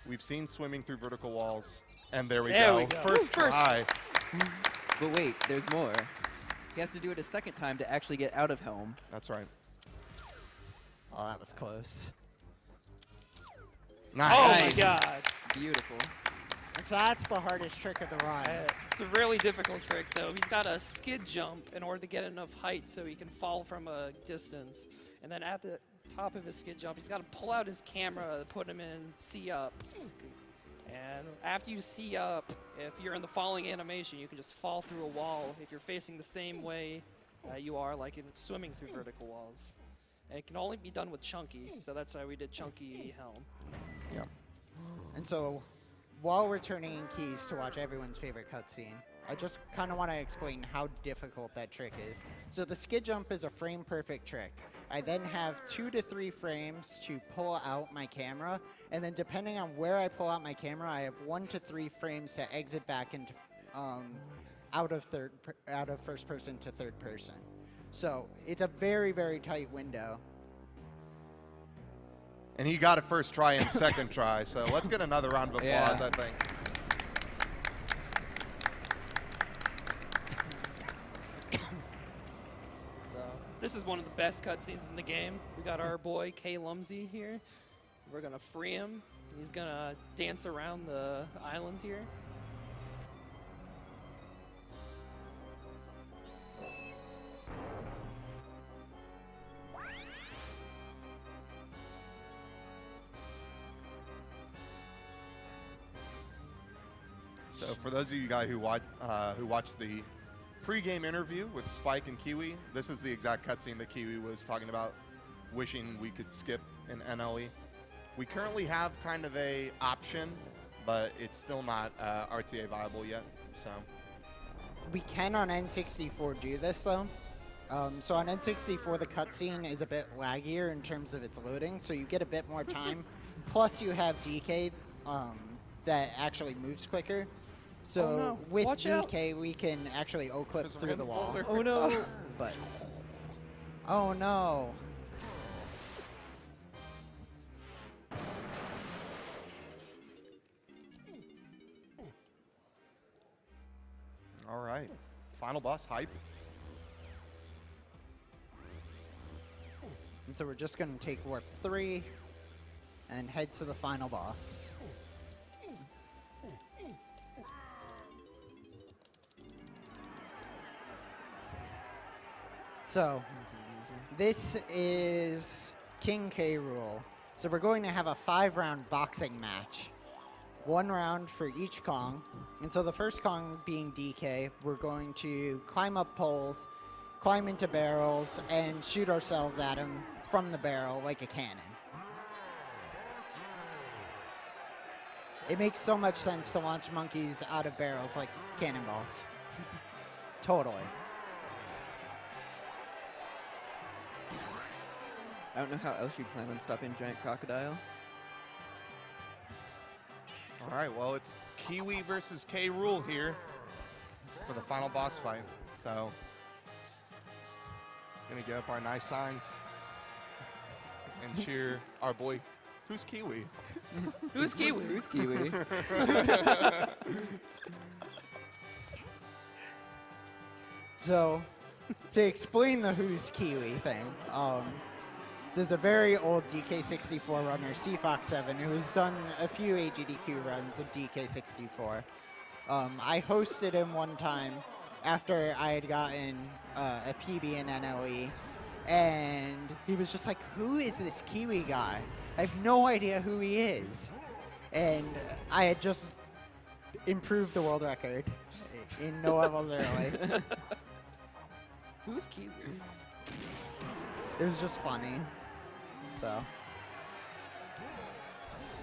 We've seen swimming through vertical walls, and there we go. First try. But wait, there's more. He has to do it a second time to actually get out of Helm. That's right. Oh, that was close. Nice. Oh Nice. my god. Beautiful. And so that's the hardest trick of the run. It's a really difficult trick. So he's got a skid jump in order to get enough height so he can fall from a distance. And then at the top of his skid jump, he's got to pull out his camera, put him in C up. And after you C up, if you're in the falling animation, you can just fall through a wall if you're facing the same way you are, like in swimming through vertical walls. And it can only be done with Chunky, so that's why we did Chunky Helm. Yeah. And so while we're turning in keys to watch everyone's favorite cutscene, I just kind of want to explain how difficult that trick is. So the skid jump is a frame-perfect trick. I then have 2 to 3 frames to pull out my camera, and then depending on where I pull out my camera, I have 1 to 3 frames to exit back into out of first person to third person. So it's a very, very tight window. And he got it first try and second try, so let's get another round of applause, Yeah. I think. So this is one of the best cutscenes in the game. We got our boy K Lumsey here. We're gonna free him. He's gonna dance around the island here. So for those of you guys who watched the pre-game interview with Spike and Kiwi, this is the exact cutscene that Kiwi was talking about, wishing we could skip in NLE. We currently have kind of a option, but it's still not RTA viable yet. So We can on N64 do this though. So on N64 the cutscene is a bit laggier in terms of its loading, so you get a bit more time. Plus you have DK that actually moves quicker. So Oh, no. with Watch out. DK we can actually O-clip There's a through the random wall. boulder. Oh no! But oh no. all right, final boss hype. And so we're just going to take warp 3 and head to the final boss. So this is King K rule. So we're going to have a 5-round boxing match. 1 round for each Kong. And so the first Kong being DK, we're going to climb up poles, climb into barrels, and shoot ourselves at him from the barrel like a cannon. It makes so much sense to launch monkeys out of barrels like cannonballs. Totally. I don't know how else you plan on stopping Giant Crocodile. All right, well, it's Kiwi versus K Rule here for the final boss fight. So, gonna get up our nice signs and cheer our boy. Who's Kiwi? Who's Kiwi? Who's Kiwi? So to explain the Who's Kiwi thing, there's a very old DK64 runner, CFox7, who has done a few AGDQ runs of DK64. I hosted him one time after I had gotten a PB in NLE, and he was just like, who is this Kiwi guy? I have no idea who he is. And I had just improved the world record in no levels early. Who's Kiwi? It was just funny. So.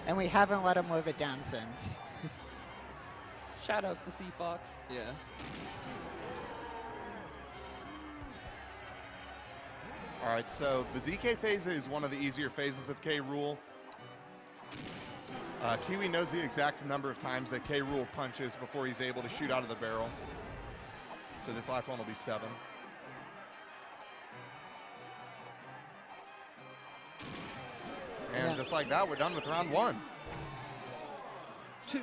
And we haven't let him live it down since. Shoutouts to CFox. Yeah. All right, so the DK phase is one of the easier phases of K. Rool. Kiwi knows the exact number of times that K. Rool punches before he's able to shoot out of the barrel. So this last one will be 7. And just like that, we're done with round 1. 2,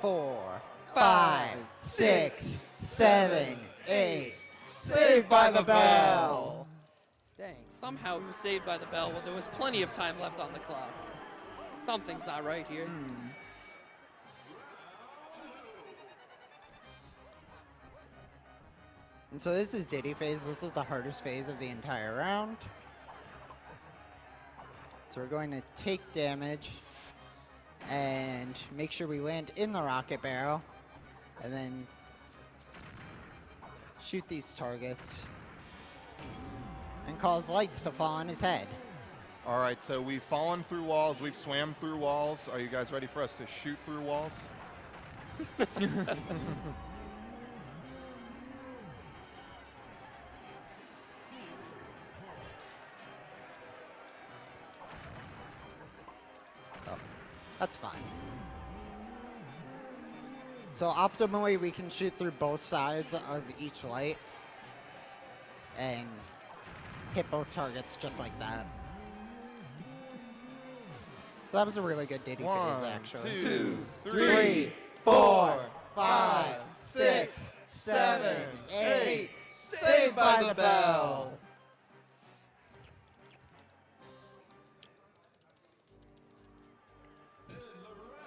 4, 5, 6, 7, 8. Saved by the bell. Dang, somehow he was saved by the bell when there was plenty of time left on the clock. Something's not right here. And so this is Diddy phase. This is the hardest phase of the entire round. So we're going to take damage and make sure we land in the rocket barrel and then shoot these targets and cause lights to fall on his head. All right, so we've fallen through walls, we've swam through walls. Are you guys ready for us to shoot through walls? That's fine. So optimally, we can shoot through both sides of each light and hit both targets just like that. So that was a really good Diddy phase, 1, actually. 2, 3, 4, 5, 6, 7, 8. Saved by the bell.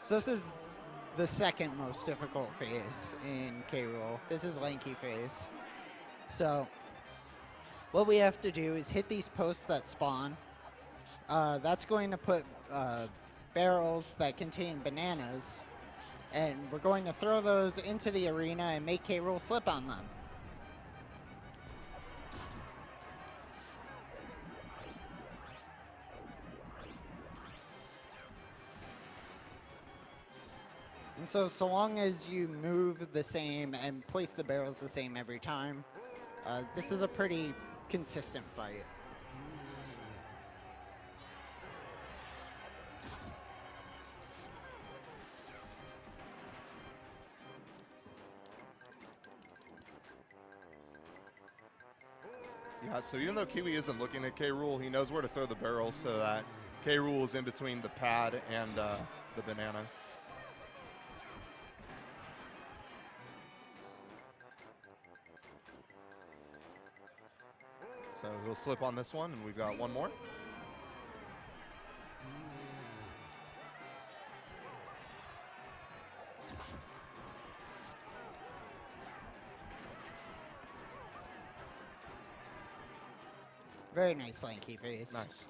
So this is the second most difficult phase in K. Rool. This is lanky phase. So what we have to do is hit these posts that spawn. That's going to put barrels that contain bananas, and we're going to throw those into the arena and make K. Rool slip on them. And so long as you move the same and place the barrels the same every time, this is a pretty consistent fight. Yeah, so even though Kiwi isn't looking at K. Rool, he knows where to throw the barrel so that K. Rool is in between the pad and the banana. So he'll slip on this one, and we've got one more. Very nice lanky face. Nice.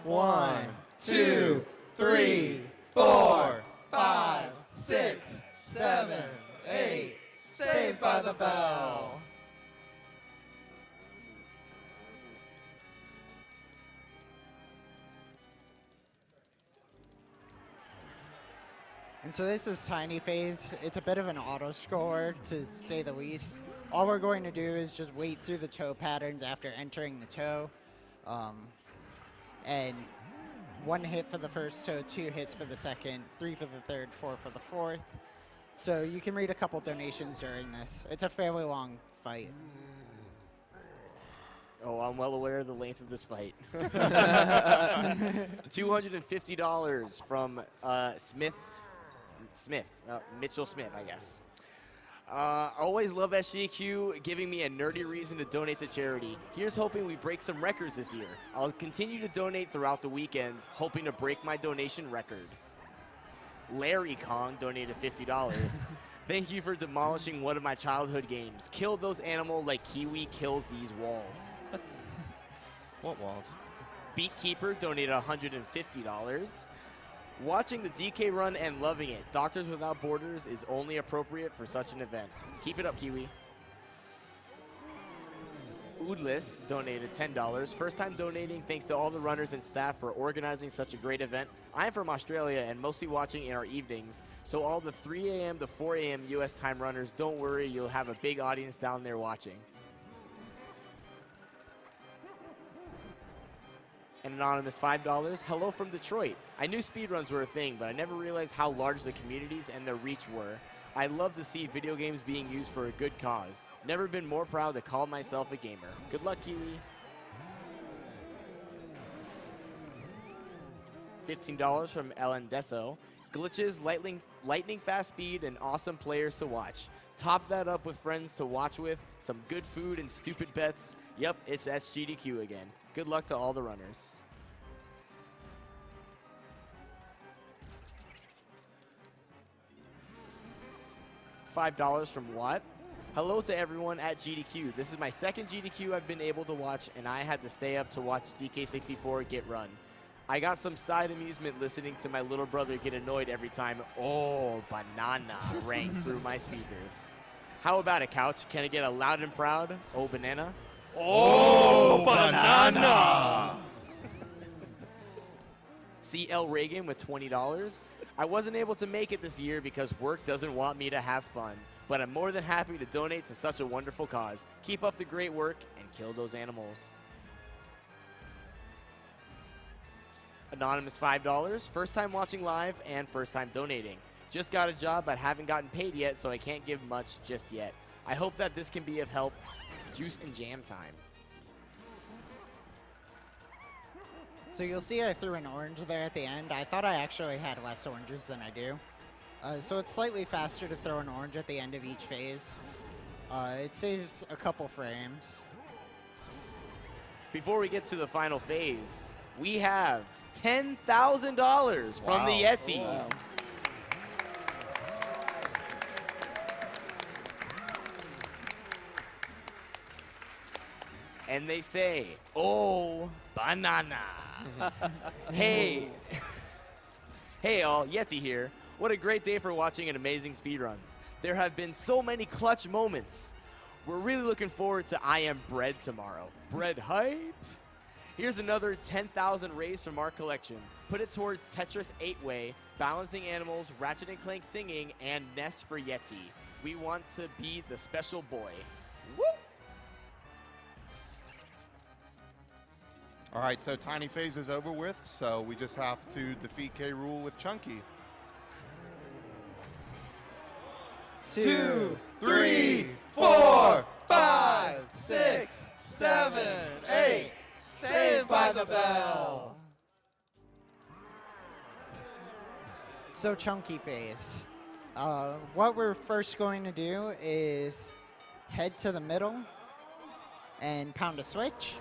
One, two, 3, 4, 5, 6, 7, 8. Saved by the bell. And so this is tiny phase. It's a bit of an auto score, to say the least. All we're going to do is just wait through the toe patterns after entering the toe. And 1 hit for the first toe, 2 hits for the second, 3 for the third, 4 for the fourth. So you can read a couple donations during this. It's a fairly long fight. Oh, I'm well aware of the length of this fight. $250 from Mitchell Smith, I guess. Always love SGQ giving me a nerdy reason to donate to charity. Here's hoping we break some records this year. I'll continue to donate throughout the weekend, hoping to break my donation record. Larry Kong donated $50. Thank you for demolishing one of my childhood games. Kill those animals like Kiwi kills these walls. What walls? Beatkeeper donated $150. Watching the DK run and loving it. Doctors Without Borders is only appropriate for such an event. Keep it up, Kiwi. Oodless donated $10. First time donating, thanks to all the runners and staff for organizing such a great event. I am from Australia and mostly watching in our evenings, so all the 3 a.m. to 4 a.m. U.S. time runners, don't worry, you'll have a big audience down there watching. An anonymous $5. Hello from Detroit. I knew speedruns were a thing, but I never realized how large the communities and their reach were. I love to see video games being used for a good cause. Never been more proud to call myself a gamer. Good luck, Kiwi. $15 from Ellen Deso. Glitches, lightning fast speed, and awesome players to watch. Top that up with friends to watch with, some good food and stupid bets. Yep, it's SGDQ again. Good luck to all the runners. $5 from Watt. Hello to everyone at GDQ. This is my second GDQ I've been able to watch, and I had to stay up to watch DK64 get run. I got some side amusement listening to my little brother get annoyed every time "Oh, banana" rang through my speakers. How about it, Couch? Can I get a loud and proud "Oh, banana"? Oh, banana! CL Reagan with $20. I wasn't able to make it this year because work doesn't want me to have fun, but I'm more than happy to donate to such a wonderful cause. Keep up the great work and kill those animals. Anonymous $5. First time watching live and first time donating. Just got a job but haven't gotten paid yet, so I can't give much just yet. I hope that this can be of help. Juice and jam time. So you'll see I threw an orange there at the end. I thought I actually had less oranges than I do. So it's slightly faster to throw an orange at the end of each phase. It saves a couple frames. Before we get to the final phase, we have $10,000 from the Yeti. Wow. And they say, "Oh, banana." Hey. Hey all, Yeti here. What a great day for watching an amazing speedruns. There have been so many clutch moments. We're really looking forward to I Am Bread tomorrow. Bread hype. Here's another 10,000 raised from our collection. Put it towards Tetris 8-Way, Balancing Animals, Ratchet and Clank Singing, and Nest for Yeti. We want to be the special boy. Woo! All right, so Tiny Phase is over with, so we just have to defeat K. Rool with Chunky. 2, 3, 4, 5, 6, 7, 8. Saved by the bell. So Chunky phase. What we're first going to do is head to the middle and pound a switch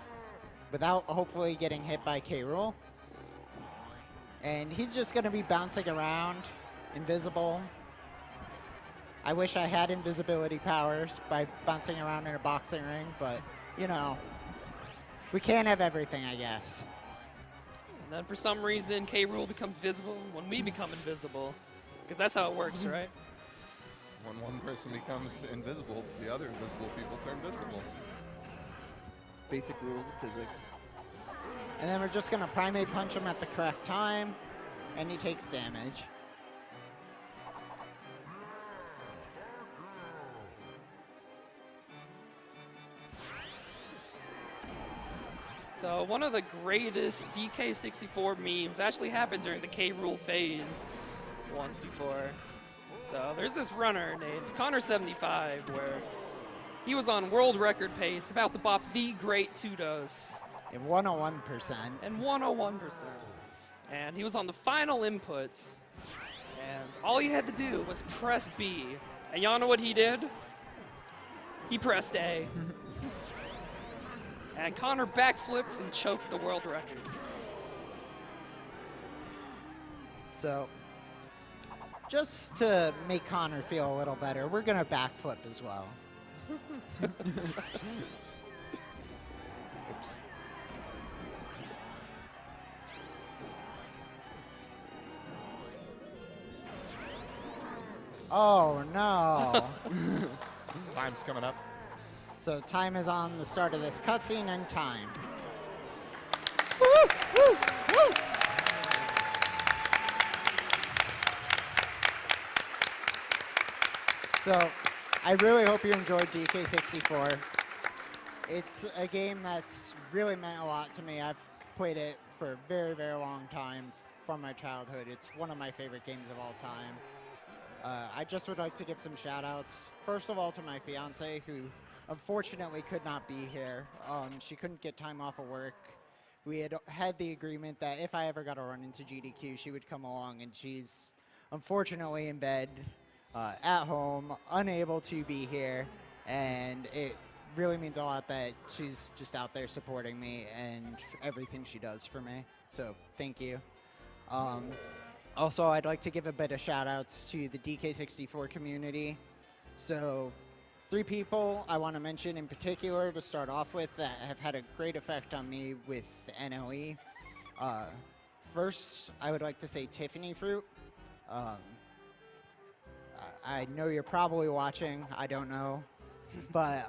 without hopefully getting hit by K. Rool. And he's just going to be bouncing around, invisible. I wish I had invisibility powers by bouncing around in a boxing ring, but, you know, we can't have everything, I guess. And then for some reason, K. Rool becomes visible when we become invisible. Because that's how it works, right? When one person becomes invisible, the other invisible people turn visible. It's basic rules of physics. And then we're just going to primate punch him at the correct time, and he takes damage. So one of the greatest DK64 memes actually happened during the K. Rool phase once before. So there's this runner named Connor75 where He was on world record pace, about to bop the great Tudos, At 101%. and 101%. And he was on the final inputs, and all he had to do was press B. And y'all know what he did? He pressed A. And Connor backflipped and choked the world record. So, just to make Connor feel a little better, we're going to backflip as well. Oops. Oh, no. Time's coming up. So time is on the start of this cutscene and time. So I really hope you enjoyed DK64. It's a game that's really meant a lot to me. I've played it for a very, very long time from my childhood. It's one of my favorite games of all time. I just would like to give some shout outs. First of all, to my fiance, who unfortunately could not be here. She couldn't get time off of work. We had the agreement that if I ever got to run into GDQ, she would come along, and she's unfortunately in bed at home, unable to be here, and it really means a lot that she's just out there supporting me and everything she does for me. So thank you. Also, I'd like to give a bit of shout outs to the DK64 community. So 3 people I want to mention in particular to start off with that have had a great effect on me with NLE. First, I would like to say Tiffany Fruit. I know you're probably watching, I don't know. But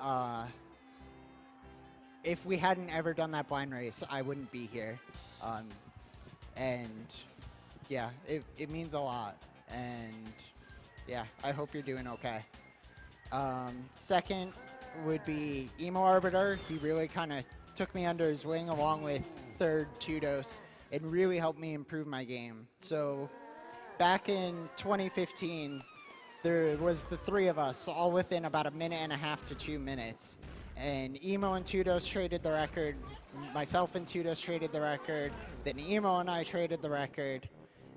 if we hadn't ever done that blind race, I wouldn't be here. And yeah, it means a lot. And yeah, I hope you're doing okay. Second would be Emo Arbiter. He really kind of took me under his wing along with third Tudos and really helped me improve my game. So back in 2015, there was the 3 of us all within about 1.5 to 2 minutes. And Emo and Tudos traded the record. Myself and Tudos traded the record. Then Emo and I traded the record.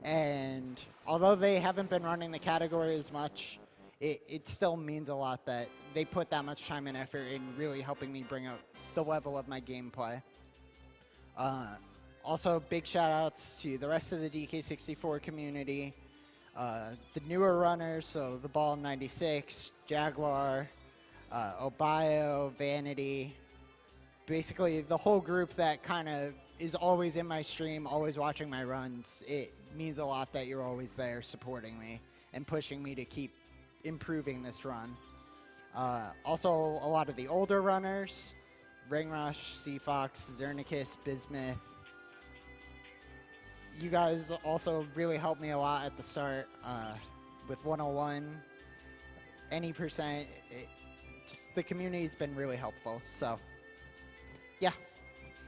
And although they haven't been running the category as much, it still means a lot that they put that much time and effort in really helping me bring up the level of my gameplay. Also, big shout outs to the rest of the DK64 community, the newer runners, so the Ball 96, Jaguar, Obio, Vanity, basically the whole group that kind of is always in my stream, always watching my runs. It means a lot that you're always there supporting me and pushing me to keep improving this run. Also, a lot of the older runners, Ringrush, Seafox, Zernicus, Bismuth. You guys also really helped me a lot at the start with 101, any percent. Just the community's been really helpful. So, yeah,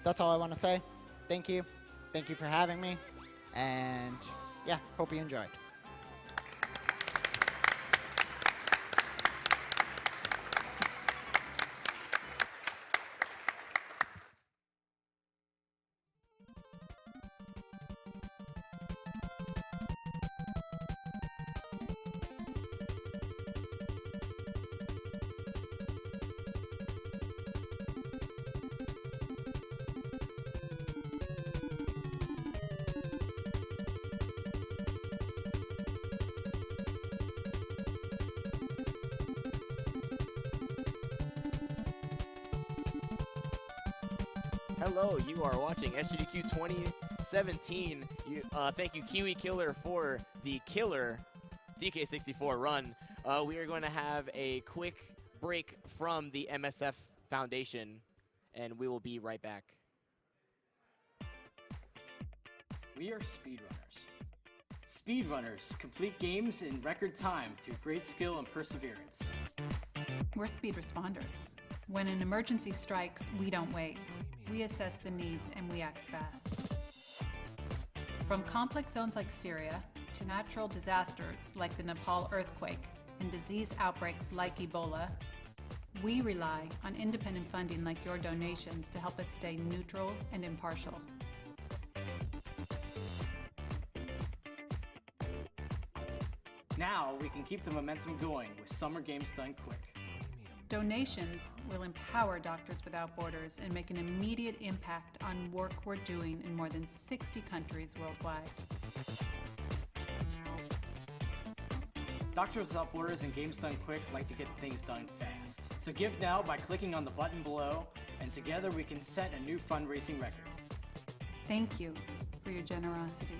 that's all I want to say. Thank you. Thank you for having me. And, yeah, hope you enjoyed. Hello, you are watching SGDQ 2017. Thank you, Kiwi Killer, for the killer DK64 run. We are going to have a quick break from the MSF Foundation, and we will be right back. We are speedrunners. Speedrunners complete games in record time through great skill and perseverance. We're speed responders. When an emergency strikes, we don't wait. We assess the needs and we act fast. From complex zones like Syria to natural disasters like the Nepal earthquake and disease outbreaks like Ebola, We rely on independent funding like your donations to help us stay neutral and impartial. Now we can keep the momentum going with Summer Games Done Quick. Donations will empower Doctors Without Borders and make an immediate impact on work we're doing in more than 60 countries worldwide. Doctors Without Borders and Games Done Quick like to get things done fast. So give now by clicking on the button below, and together we can set a new fundraising record. Thank you for your generosity.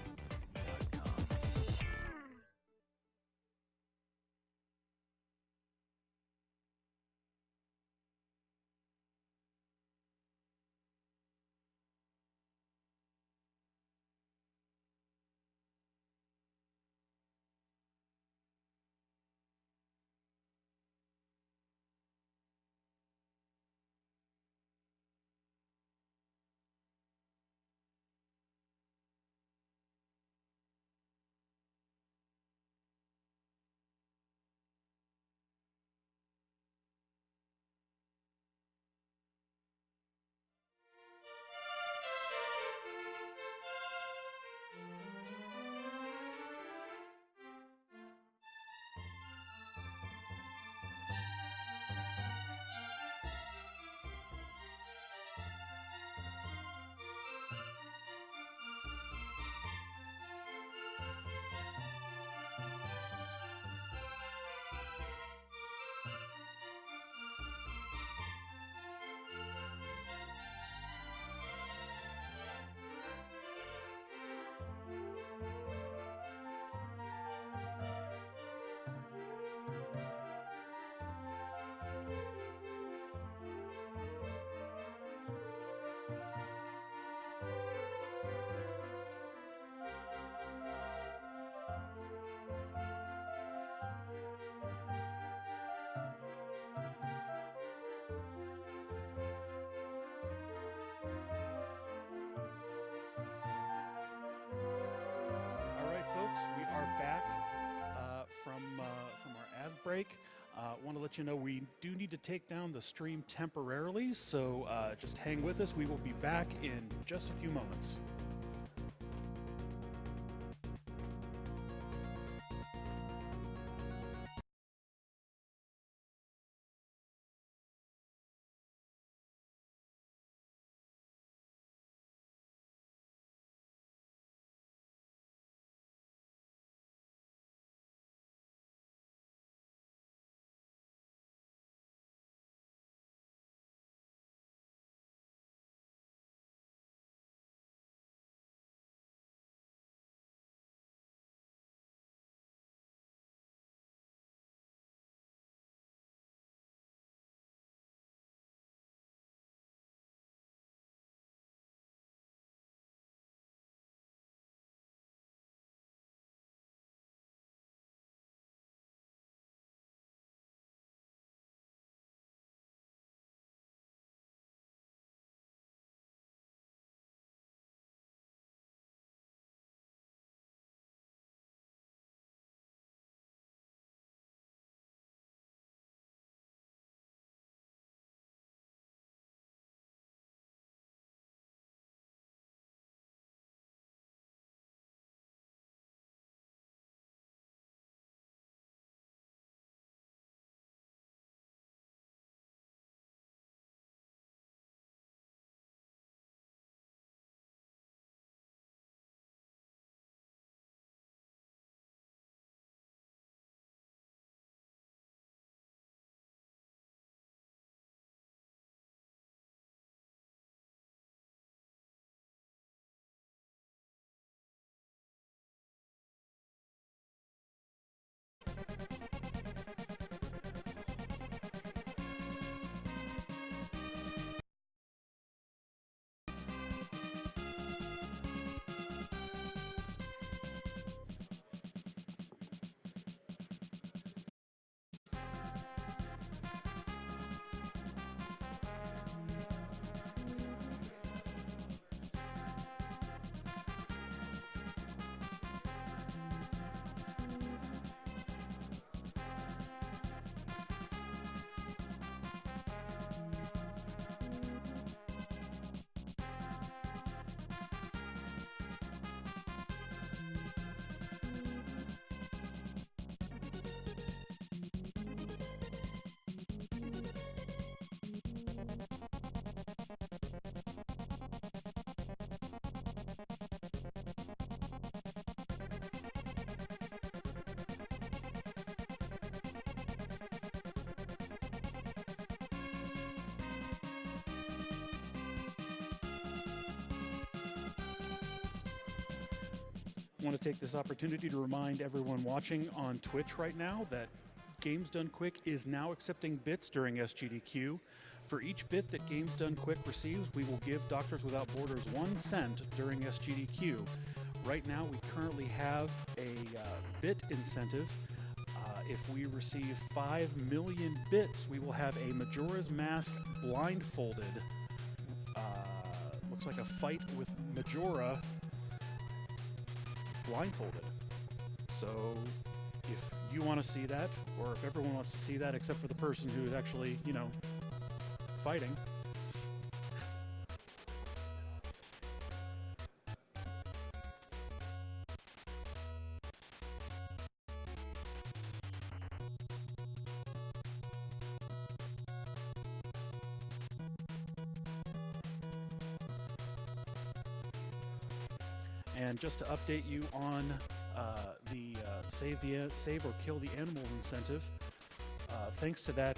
All right, folks, we are back from our ad break. Want to let you know we do need to take down the stream temporarily, so just hang with us. We will be back in just a few moments. want to take this opportunity to remind everyone watching on Twitch right now that Games Done Quick is now accepting bits during SGDQ. For each bit that Games Done Quick receives, we will give Doctors Without Borders 1 cent during SGDQ. Right now, we currently have a bit incentive. If we receive 5 million bits, we will have a Majora's Mask blindfolded. Looks like a fight with Majora blindfolded. So if you want to see that, or if everyone wants to see that except for the person who is actually, you know, fighting. And just to update you on the save or kill the animals incentive, thanks to that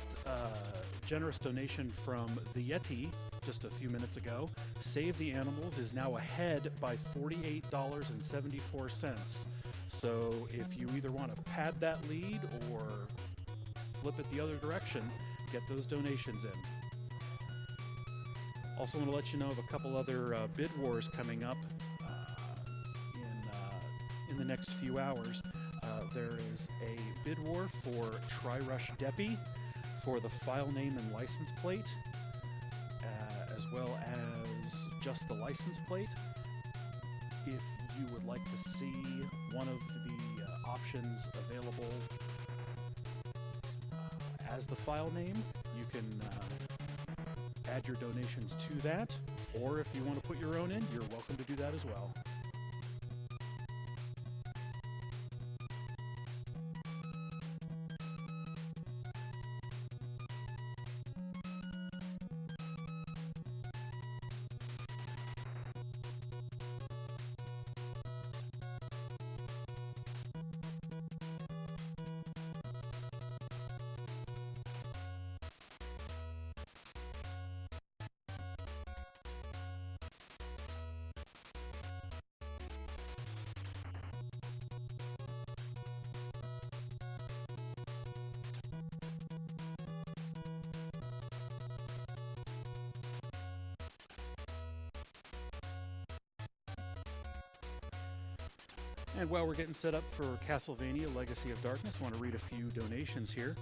generous donation from the Yeti just a few minutes ago, Save the Animals is now ahead by $48.74. So if you either want to pad that lead or flip it the other direction, get those donations in. Also want to let you know of a couple other bid wars coming up in the next few hours. There is a bid war for Tri-Rush Deppy for the file name and license plate, as well as just the license plate. If you would like to see one of the options available as the file name, you can add your donations to that, or if you want to put your own in, you're welcome to do that as well. And while we're getting set up for Castlevania Legacy of Darkness, I want to read a few donations here.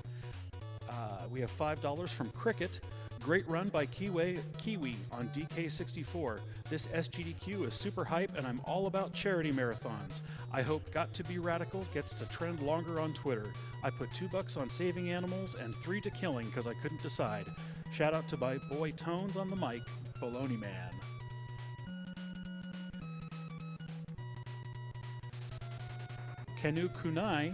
We have $5 from Cricket. Great run by Kiwi on DK64. This SGDQ is super hype, and I'm all about charity marathons. I hope Got to Be Radical gets to trend longer on Twitter. I put $2 on saving animals and 3 to killing because I couldn't decide. Shout out to my boy Tones on the mic, Baloney Man. Kenu Kunai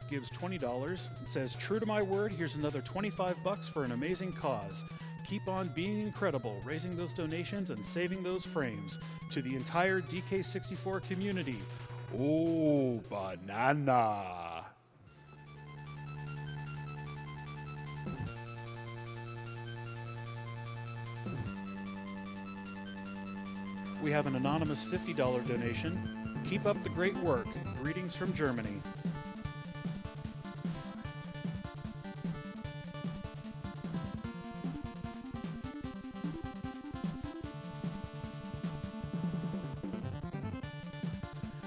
gives $20 and says, true to my word, here's another $25 for an amazing cause. Keep on being incredible, raising those donations and saving those frames. To the entire DK64 community, oh, banana. We have an anonymous $50 donation. Keep up the great work. Greetings from Germany.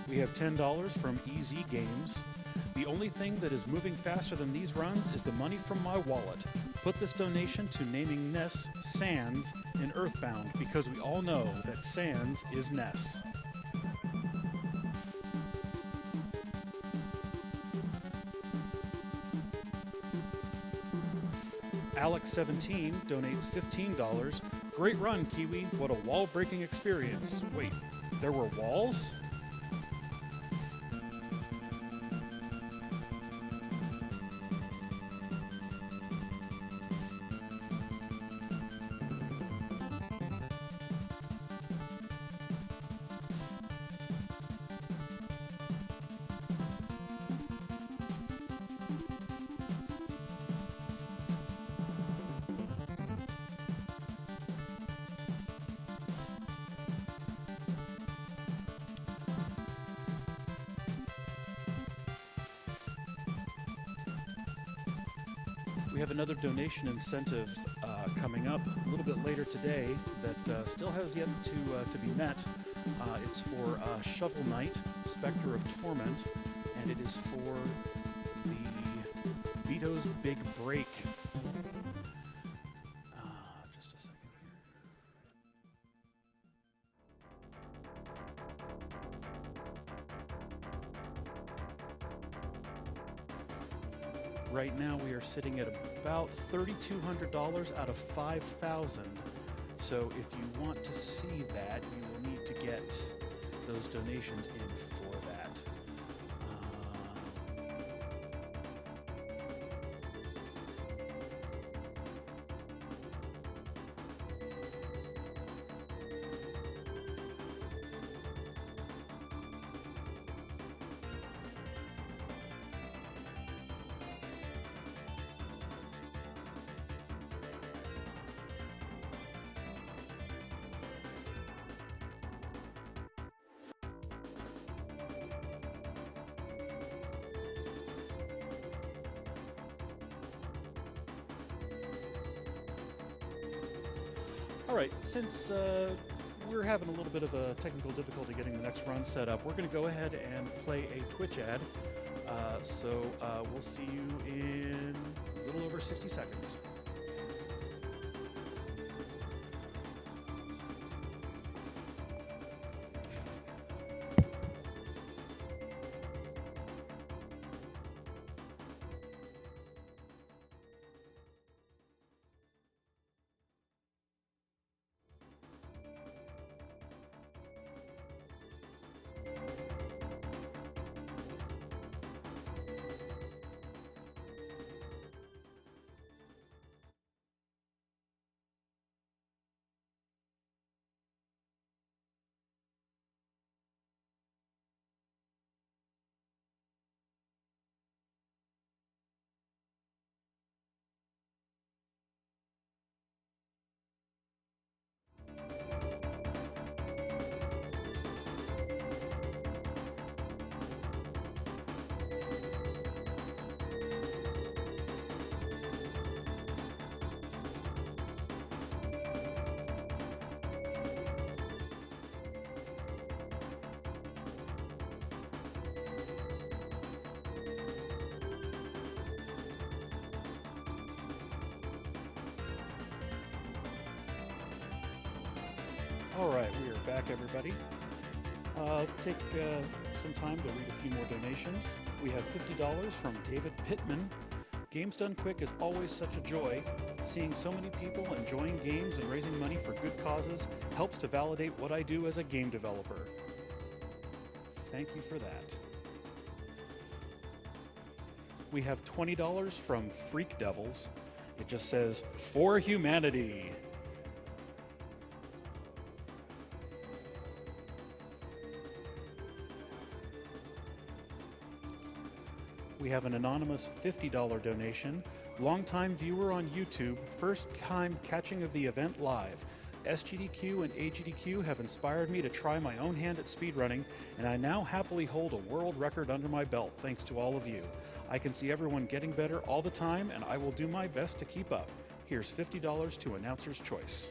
We have $10 from EZ Games. The only thing that is moving faster than these runs is the money from my wallet. Put this donation to naming Ness Sans in Earthbound because we all know that Sans is Ness. Alex17 donates $15. Great run, Kiwi. What a wall-breaking experience. Wait, there were walls? We have another donation incentive coming up a little bit later today that still has yet to be met. It's for Shovel Knight, Spectre of Torment, and it is for the Vito's Big Break. Just a second here. Right now we are sitting at about $3,200 out of $5,000. So if you want to see that, you will need to get those donations in for that. All right, since we're having a little bit of a technical difficulty getting the next run set up, we're going to go ahead and play a Twitch ad. So we'll see you in a little over 60 seconds. All right, we are back, everybody. Take some time to read a few more donations. We have $50 from David Pittman. Games Done Quick is always such a joy. Seeing so many people enjoying games and raising money for good causes helps to validate what I do as a game developer. Thank you for that. We have $20 from Freak Devils. It just says, "For Humanity." We have an anonymous $50 donation. Longtime viewer on YouTube, first time catching of the event live. SGDQ and AGDQ have inspired me to try my own hand at speedrunning, and I now happily hold a world record under my belt thanks to all of you. I can see everyone getting better all the time, and I will do my best to keep up. Here's $50 to Announcer's Choice.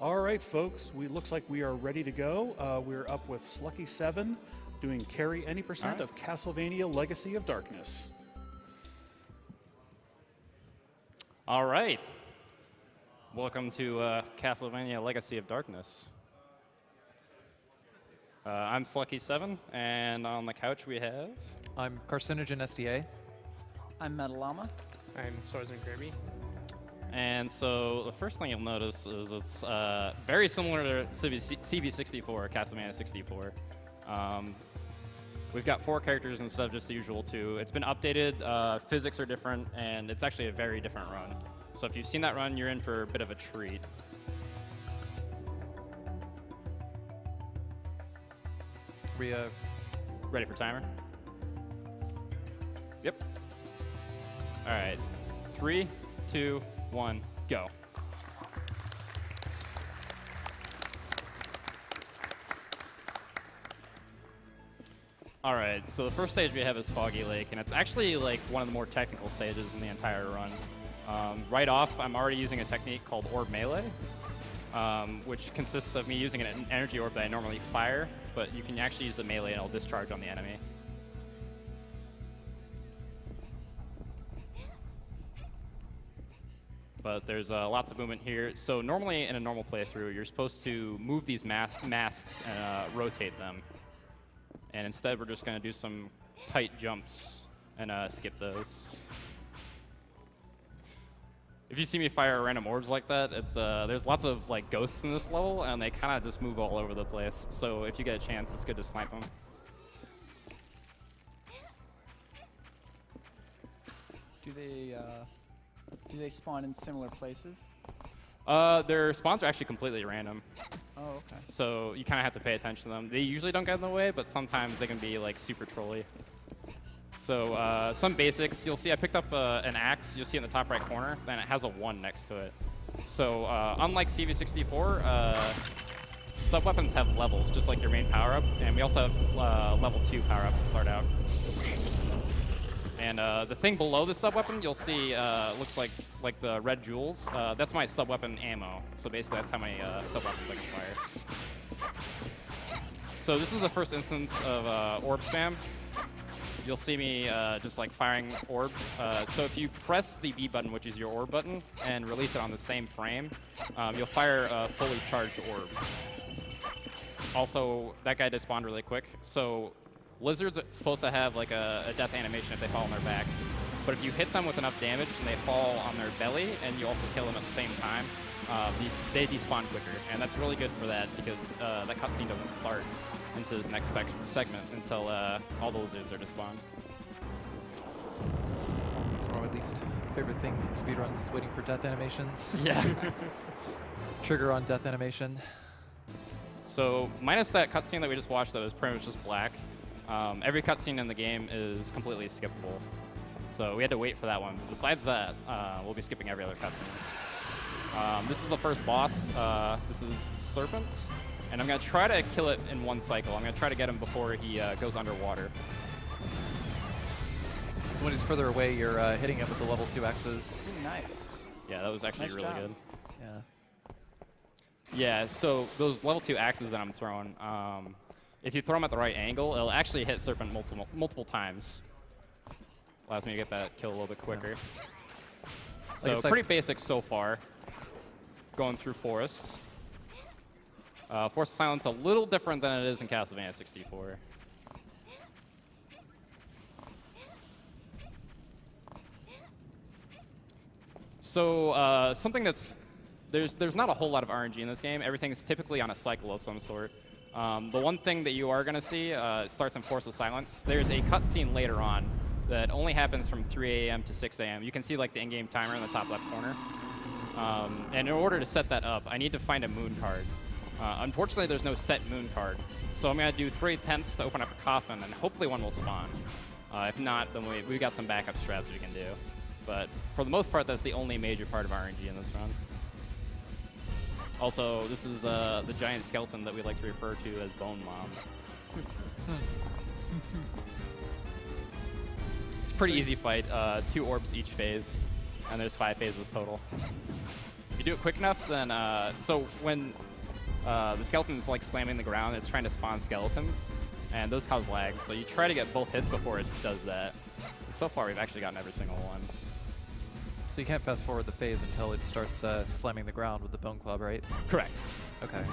All right, folks. Looks like we are ready to go. We're up with Slucky7 doing carry any percent of Castlevania Legacy of Darkness. All right. Welcome to Castlevania Legacy of Darkness. I'm Slucky7, and on the couch we have... I'm Carcinogen SDA. I'm Metalama. I'm Swordsman Kirby. And so the first thing you'll notice is it's very similar to CB64, Castlevania 64. We've got 4 characters instead of just the usual 2. It's been updated, physics are different, and it's actually a very different run. So if you've seen that run, you're in for a bit of a treat. We ready for timer? Yep. All right. 3, 2, 1, go. All right, so the first stage we have is Foggy Lake, and it's actually like one of the more technical stages in the entire run. Right off, I'm already using a technique called Orb Melee, which consists of me using an energy orb that I normally fire, but you can actually use the melee and it'll discharge on the enemy. But there's lots of movement here. So normally in a normal playthrough, you're supposed to move these masts and rotate them. And instead, we're just going to do some tight jumps and skip those. If you see me fire random orbs like that, it's there's lots of like ghosts in this level, and they kind of just move all over the place. So if you get a chance, it's good to snipe them. Do they spawn in similar places? Their spawns are actually completely random. Oh, okay. So you kind of have to pay attention to them. They usually don't get in the way, but sometimes they can be like super trolly. So some basics, you'll see I picked up an axe, you'll see in the top right corner, and it has a 1 next to it. So unlike CV64, sub-weapons have levels, just like your main power-up, and we also have level 2 power-up to start out. And the thing below the sub-weapon, you'll see looks like the red jewels. That's my sub-weapon ammo. So basically that's how many sub-weapons I can fire. So this is the first instance of orb spam. You'll see me just like firing orbs. So if you press the B button, which is your orb button, and release it on the same frame, you'll fire a fully charged orb. Also, that guy despawned really quick. So lizards are supposed to have like a death animation if they fall on their back. But if you hit them with enough damage and they fall on their belly, and you also kill them at the same time, they despawn quicker. And that's really good for that because that cutscene doesn't start into this next segment until all the lizards are despawned. It's one of my least favorite things in speedruns is waiting for death animations. Yeah. Trigger on death animation. So minus that cutscene that we just watched that was pretty much just black, every cutscene in the game is completely skippable. So we had to wait for that one. Besides that, we'll be skipping every other cutscene. This is the first boss. This is Serpent. And I'm going to try to kill it in one cycle. I'm going to try to get him before he goes underwater. So when he's further away, you're hitting him with the level 2 X's. Ooh, nice. Yeah, that was actually Nice really job. good. Yeah. Yeah, so those level 2 axes that I'm throwing, if you throw them at the right angle, it'll actually hit Serpent multiple times. Allows me to get that kill a little bit quicker. So pretty basic so far, going through forests. Force of Silence a little different than it is in Castlevania 64. So something that's there's not a whole lot of RNG in this game. Everything's typically on a cycle of some sort. The one thing that you are going to see starts in Force of Silence. There's a cutscene later on that only happens from 3 a.m. to 6 a.m. You can see like the in-game timer in the top left corner. And in order to set that up, I need to find a moon card. Unfortunately, there's no set moon card. So I'm going to do 3 attempts to open up a coffin, and hopefully one will spawn. If not, then we've got some backup strats we can do. But for the most part, that's the only major part of RNG in this run. Also, this is the giant skeleton that we like to refer to as Bone Mom. It's a pretty easy fight. 2 orbs each phase, and there's 5 phases total. you do it quick enough, then so when the skeleton's like slamming the ground, it's trying to spawn skeletons, and those cause lag. So you try to get both hits before it does that. And so far, we've actually gotten every single one. So you can't fast forward the phase until it starts slamming the ground with the bone club, right? Correct. Okay.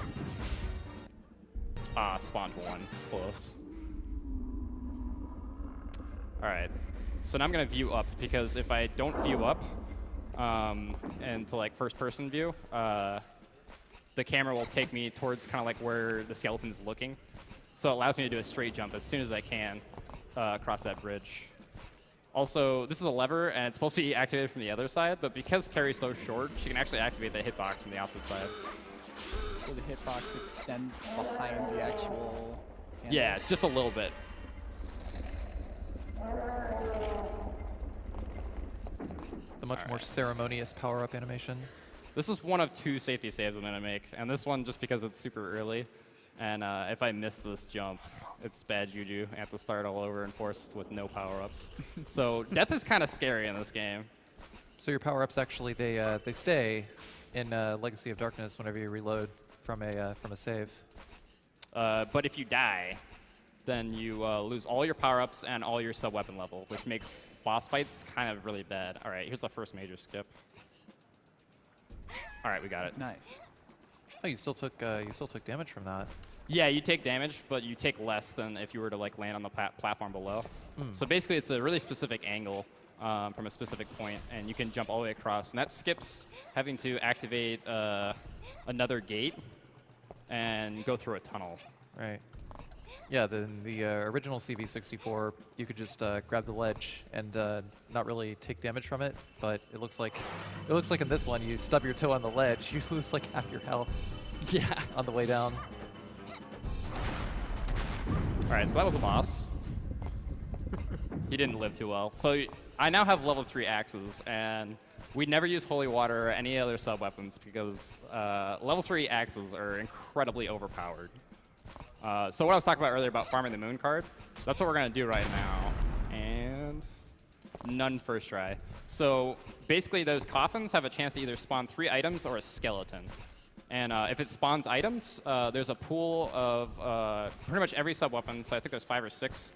Ah, spawned one. Close. All right. So now I'm going to view up, because if I don't view up and to like first-person view, the camera will take me towards kind of like where the skeleton's looking. So it allows me to do a straight jump as soon as I can across that bridge. Also, this is a lever, and it's supposed to be activated from the other side, but because Carrie's so short, she can actually activate the hitbox from the opposite side. So the hitbox extends behind the actual handle? Yeah, just a little bit. The much more ceremonious power-up animation. This is one of 2 safety saves I'm going to make, and this one just because it's super early. And if I miss this jump, it's bad juju. I have to start all over and forced with no power-ups. So death is kind of scary in this game. So your power-ups actually, they stay in Legacy of Darkness whenever you reload from a save. But if you die, then you lose all your power-ups and all your sub-weapon level, which makes boss fights kind of really bad. All right, here's the first major skip. All right, we got it. Nice. Oh, you still took damage from that. Yeah, you take damage, but you take less than if you were to like land on the platform below. So basically, it's a really specific angle from a specific point, and you can jump all the way across. And that skips having to activate another gate and go through a tunnel. Right. Yeah, the original CV64, you could just grab the ledge and not really take damage from it. But it looks like in this one, you stub your toe on the ledge, you lose like half your health. Yeah. On the way down. All right, so that was a boss. He didn't live too well. So I now have level 3 axes, and we never use holy water or any other sub-weapons because level 3 axes are incredibly overpowered. So what I was talking about earlier about farming the moon card, that's what we're going to do right now. And none first try. So basically those coffins have a chance to either spawn 3 items or a skeleton. And if it spawns items, there's a pool of pretty much every sub-weapon, so I think there's 5 or 6.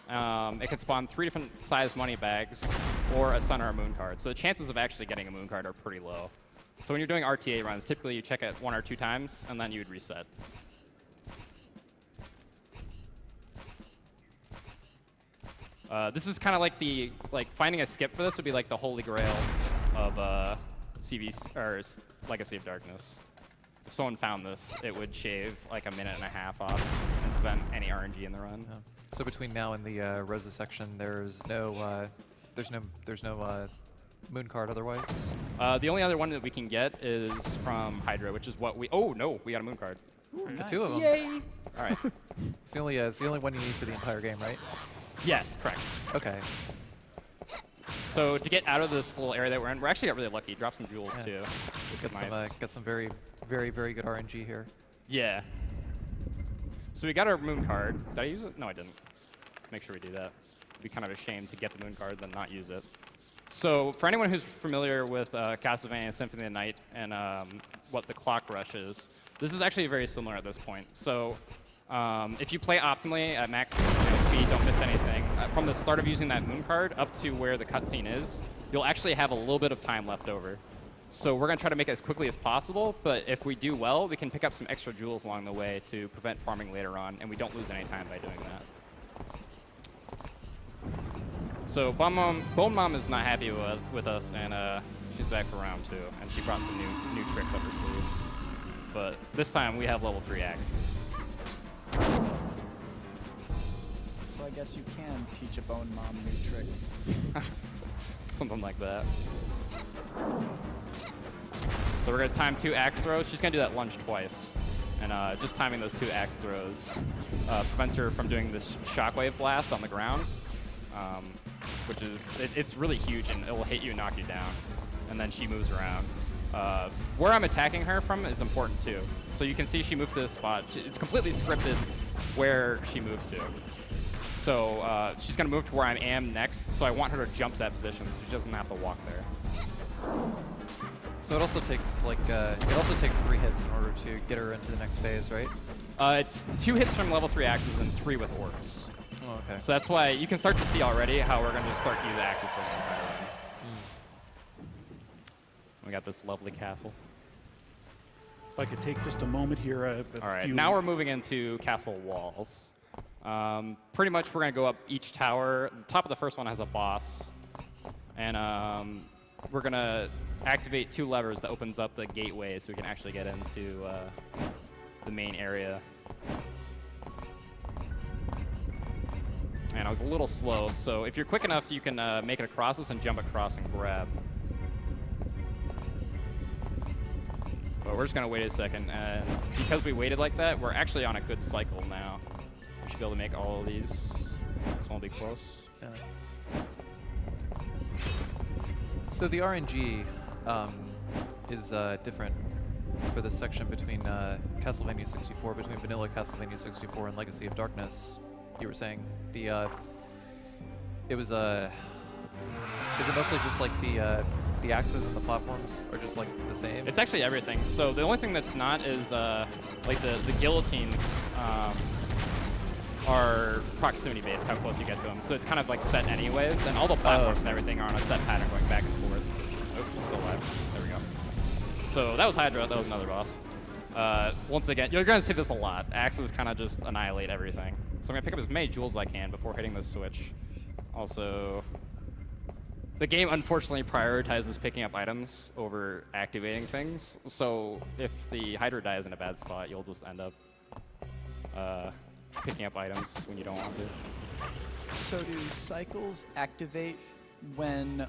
It can spawn 3 different size money bags or a sun or a moon card. So the chances of actually getting a moon card are pretty low. So when you're doing RTA runs, typically you check it 1 or 2 times, and then you would reset. This is kind of like finding a skip for this would be like the holy grail of Legacy of Darkness. If someone found this, it would shave like a minute and a half off and prevent any RNG in the run. Yeah. So between now and the Rosa section, there's no moon card otherwise. The only other one that we can get is from Hydra, which is what we. Oh no, we got a moon card. Ooh, Got nice. 2 of them. Yay! All right. It's the only one you need for the entire game, right? Yes, correct. Okay. So to get out of this little area that we're in, we actually got really lucky. Dropped some jewels Yeah. too. Which is nice. Got some very, very, very good RNG here. Yeah. So we got our moon card. Did I use it? No, I didn't. Make sure we do that. It'd be kind of a shame to get the moon card then not use it. So for anyone who's familiar with Castlevania Symphony of the Night and what the clock rush is, this is actually very similar at this point. So if you play optimally at max speed, don't miss anything, from the start of using that moon card up to where the cutscene is, you'll actually have a little bit of time left over. So we're going to try to make it as quickly as possible, but if we do well, we can pick up some extra jewels along the way to prevent farming later on, and we don't lose any time by doing that. So Bone Mom is not happy with us, and she's back for round 2, and she brought some new tricks up her sleeve. But this time we have level 3 axes. So I guess you can teach a Bone Mom new tricks. Something like that. So we're going to time 2 axe throws. She's going to do that lunge twice. And just timing those 2 axe throws prevents her from doing this shockwave blast on the ground, which is, it's really huge, and it will hit you and knock you down. And then she moves around. Where I'm attacking her from is important too. So you can see she moved to this spot. It's completely scripted where she moves to. So she's going to move to where I am next, so I want her to jump to that position so she doesn't have to walk there. So it also takes like it also takes 3 hits in order to get her into the next phase, right? It's 2 hits from level 3 axes and 3 with orbs. Oh, okay. So that's why you can start to see already how we're going to start to use axes during the entire run. We got this lovely castle. If I could take just a moment here. All right, now we're moving into castle walls. Pretty much we're going to go up each tower. The top of the first one has a boss. And we're going to activate 2 levers that opens up the gateway so we can actually get into the main area. And I was a little slow, so if you're quick enough, you can make it across this and jump across and grab. But we're just going to wait a second, and because we waited like that, we're actually on a good cycle now. We should be able to make all of these. This one will be close. So the RNG is different for this section between Castlevania 64, between vanilla Castlevania 64 and Legacy of Darkness. You were saying the it was is it mostly just like the axes and the platforms are just like the same? It's actually everything. So the only thing that's not is like the guillotines are proximity based, how close you get to them. So it's kind of like set anyways, and all the platforms and everything are on a set pattern going back and forth. Oh, still alive. There we go. So that was Hydra. That was another boss. Once again, you're going to see this a lot. Axes kind of just annihilate everything. So I'm going to pick up as many jewels as I can before hitting this switch. Also, the game unfortunately prioritizes picking up items over activating things. So if the Hydra dies in a bad spot, you'll just end up picking up items when you don't want to. So do cycles activate when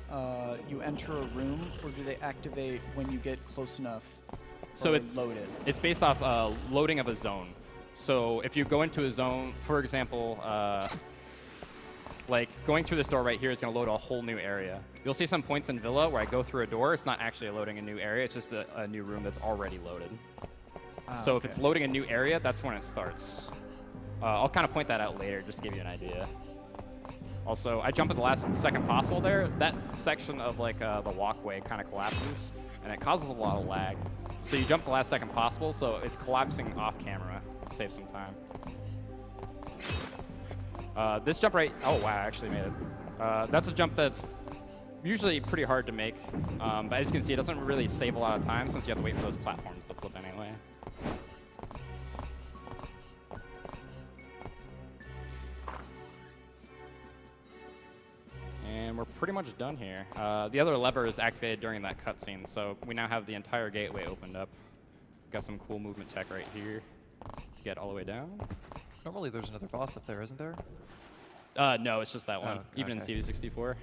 you enter a room, or do they activate when you get close enough? So it's based off loading of a zone. So if you go into a zone, for example, like going through this door right here is going to load a whole new area. You'll see some points in Villa where I go through a door. It's not actually loading a new area. It's just a new room that's already loaded. So if it's loading a new area, that's when it starts. I'll kind of point that out later, just to give you an idea. Also, I jump at the last second possible there. That section of like the walkway kind of collapses, and it causes a lot of lag. So you jump the last second possible, so it's collapsing off camera. Save some time. This jump right, oh wow, I actually made it. That's a jump that's usually pretty hard to make, but as you can see, it doesn't really save a lot of time since you have to wait for those platforms to flip anyway. And we're pretty much done here. The other lever is activated during that cutscene, so we now have the entire gateway opened up. Got some cool movement tech right here to get all the way down. Normally there's another boss up there, isn't there? No, it's just that one, even in okay. CV64.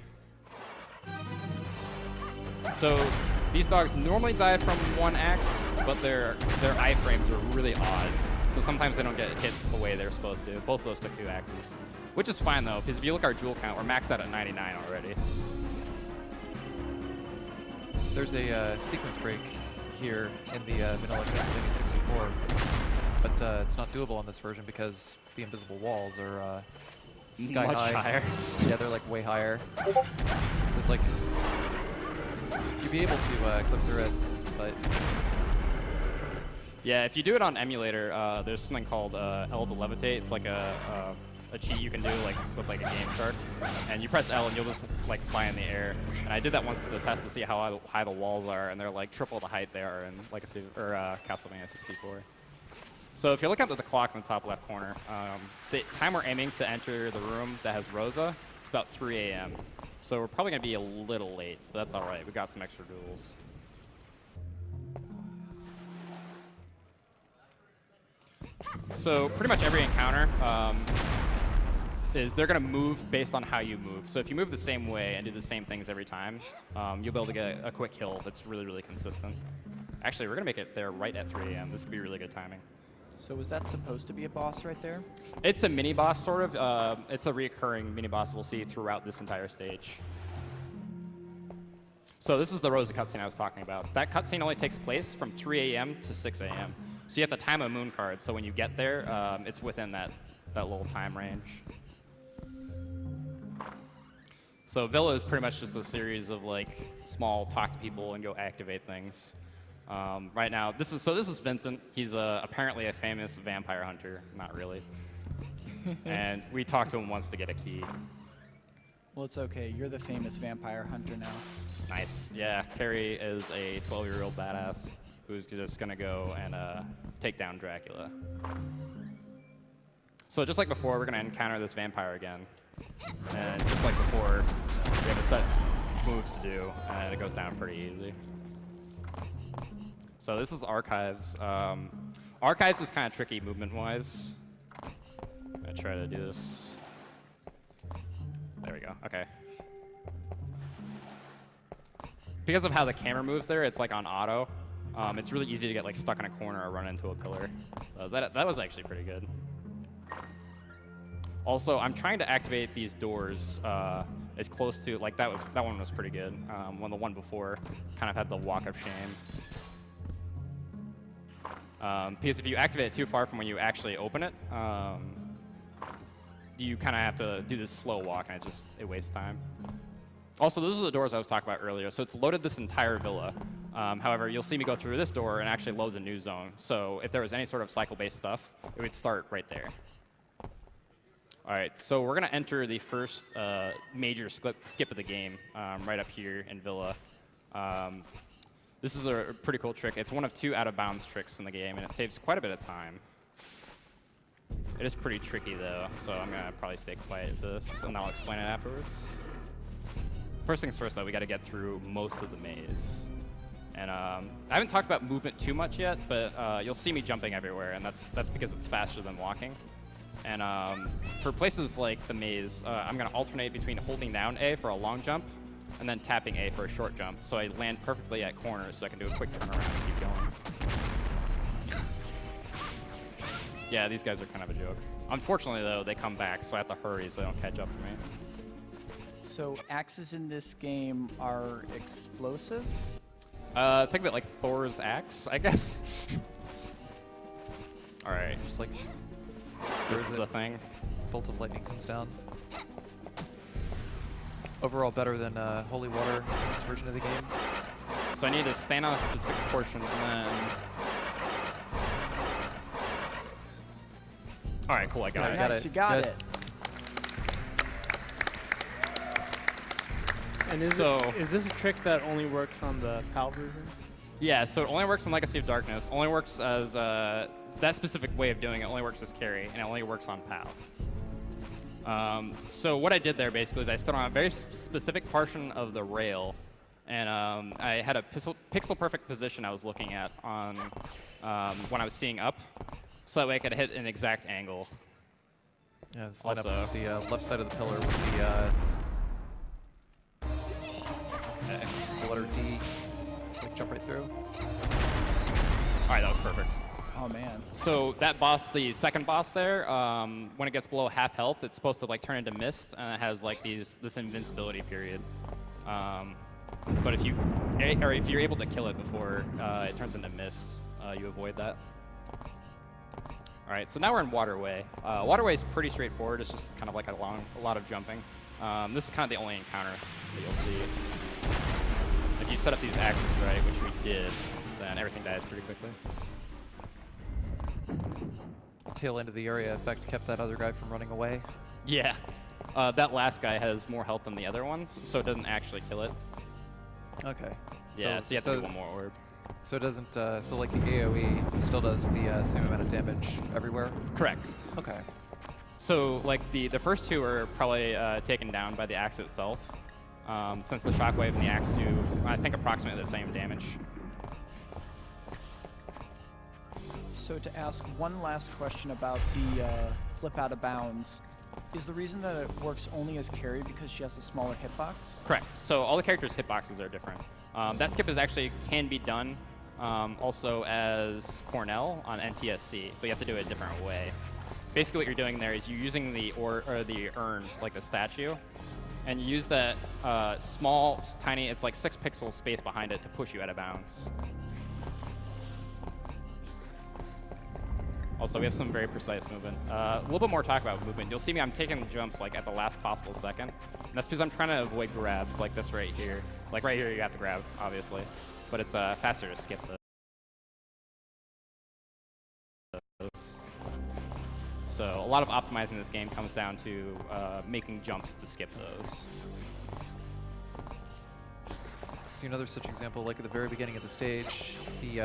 So these dogs normally die from one axe, but their iframes are really odd. So sometimes they don't get hit the way they're supposed to. Both of those took 2 axes. Which is fine though, because if you look at our jewel count, we're maxed out at 99 already. There's a sequence break here in the vanilla Castlevania 64, but it's not doable on this version because the invisible walls are sky Much high. higher. Yeah, they're like way higher. So it's like you'd be able to clip through it, but Yeah, if you do it on emulator, there's something called L to levitate. It's like a cheat you can do like with like a game shark, and you press L and you'll just like fly in the air. And I did that once to test to see how high the walls are, and they're like triple the height they are in Legacy or Castlevania 64. So if you look up at the clock in the top left corner, the time we're aiming to enter the room that has Rosa, it's about 3 a.m. So we're probably gonna be a little late, but that's all right. We got some extra duels. So pretty much every encounter is they're going to move based on how you move. So if you move the same way and do the same things every time, you'll be able to get a quick kill that's really, really consistent. Actually, we're going to make it there right at 3 a.m. This could be really good timing. So was that supposed to be a boss right there? It's a mini-boss, sort of. It's a reoccurring mini-boss we'll see throughout this entire stage. So this is the Rosa cutscene I was talking about. That cutscene only takes place from 3 a.m. to 6 a.m. So you have to time a moon card, so when you get there, it's within that little time range. So Villa is pretty much just a series of like small talk to people and go activate things. Right now, this is Vincent. He's apparently a famous vampire hunter. Not really. And we talked to him once to get a key. Well, it's okay. You're the famous vampire hunter now. Nice. Yeah, Carrie is a 12-year-old badass who's just gonna go and take down Dracula. So just like before, we're gonna encounter this vampire again. And just like before, we have a set moves to do, and it goes down pretty easy. So this is Archives. Archives is kind of tricky movement-wise. I'm gonna try to do this. There we go, okay. Because of how the camera moves there, it's like on auto. It's really easy to get like stuck in a corner or run into a pillar. That was actually pretty good. Also, I'm trying to activate these doors as close to, like that one was pretty good. When the one before kind of had the walk of shame. Because if you activate it too far from when you actually open it, you kind of have to do this slow walk, and it wastes time. Also, those are the doors I was talking about earlier. So it's loaded this entire villa. However, you'll see me go through this door and actually loads a new zone. So if there was any sort of cycle-based stuff, it would start right there. All right, so we're gonna enter the first major skip of the game right up here in Villa. This is a pretty cool trick. It's one of 2 out-of-bounds tricks in the game, and it saves quite a bit of time. It is pretty tricky though, so I'm gonna probably stay quiet for this, and I'll explain it afterwards. First things first though, we gotta get through most of the maze. And I haven't talked about movement too much yet, but you'll see me jumping everywhere, and that's because it's faster than walking. And for places like the maze, I'm gonna alternate between holding down A for a long jump, and then tapping A for a short jump, so I land perfectly at corners so I can do a quick turnaround and keep going. Yeah, these guys are kind of a joke. Unfortunately though, they come back, so I have to hurry so they don't catch up to me. So axes in this game are explosive? Think of it like Thor's axe, I guess. All right. Just like This is the thing. bolt of lightning comes down. Overall, better than Holy Water in this version of the game. So I need to stand on a specific portion and then... All right, cool, I got it. Nice, you got it. And is this a trick that only works on the PAL version? Yeah, so it only works in Legacy of Darkness. Only works as that specific way of doing it only works as carry, and it only works on PAL. So what I did there basically is I stood on a very specific portion of the rail, and I had a pixel perfect position I was looking at on when I was seeing up, so that way I could hit an exact angle. Yeah, let's line Also, up the left side of the pillar with the letter D. Just like jump right through. All right, that was perfect. Oh man. So that boss, the second boss there, when it gets below half health, it's supposed to like turn into mist, and it has like this invincibility period. But if you're able to kill it before it turns into mist, you avoid that. All right, so now we're in Waterway. Waterway is pretty straightforward. It's just kind of like a lot of jumping. This is kind of the only encounter that you'll see. If you set up these axes right, which we did, then everything dies pretty quickly. Tail end of the area effect kept that other guy from running away. Yeah, that last guy has more health than the other ones, so it doesn't actually kill it. Okay. Yeah, so you have to do one more orb. So it doesn't, so like the AoE still does the same amount of damage everywhere? Correct. Okay. So like the first 2 are probably taken down by the axe itself, since the shockwave and the axe do, I think, approximately the same damage. So to ask one last question about the flip out of bounds, is the reason that it works only as carry because she has a smaller hitbox? Correct. So all the characters' hitboxes are different. That skip is actually can be done also as Cornell on NTSC, but you have to do it a different way. Basically what you're doing there is you're using the urn, like the statue, and you use that small, tiny, it's like 6 pixel space behind it to push you out of bounds. Also, we have some very precise movement. A little bit more talk about movement. You'll see me, I'm taking jumps like at the last possible second. And that's because I'm trying to avoid grabs like this right here. Like right here, you have to grab, obviously. But it's faster to skip those. So a lot of optimizing this game comes down to making jumps to skip those. See another such example, like at the very beginning of the stage, he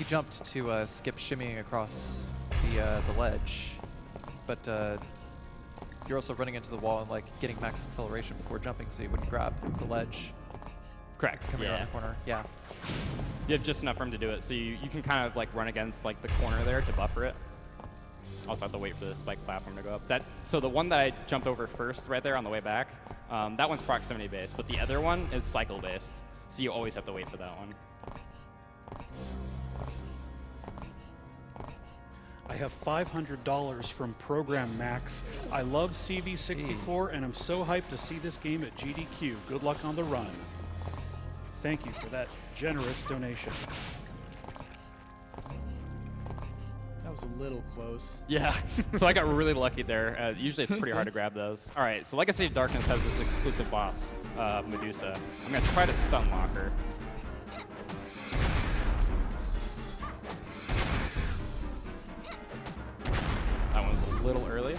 jumped to skip shimmying across the ledge, but you're also running into the wall and like getting max acceleration before jumping, so you wouldn't grab the ledge. Correct. Coming around the corner. Yeah. You have just enough room to do it, so you can kind of like run against like the corner there to buffer it. Also have to wait for the spike platform to go up. So the one that I jumped over first right there on the way back, that one's proximity based, but the other one is cycle based, so you always have to wait for that one. I have $500 from Program Max. I love CV64, and I'm so hyped to see this game at GDQ. Good luck on the run. Thank you for that generous donation. That was a little close. Yeah, so I got really lucky there. Usually it's pretty hard to grab those. All right, so Legacy of Darkness has this exclusive boss, Medusa. I'm gonna try to stun lock her. That one's a little early.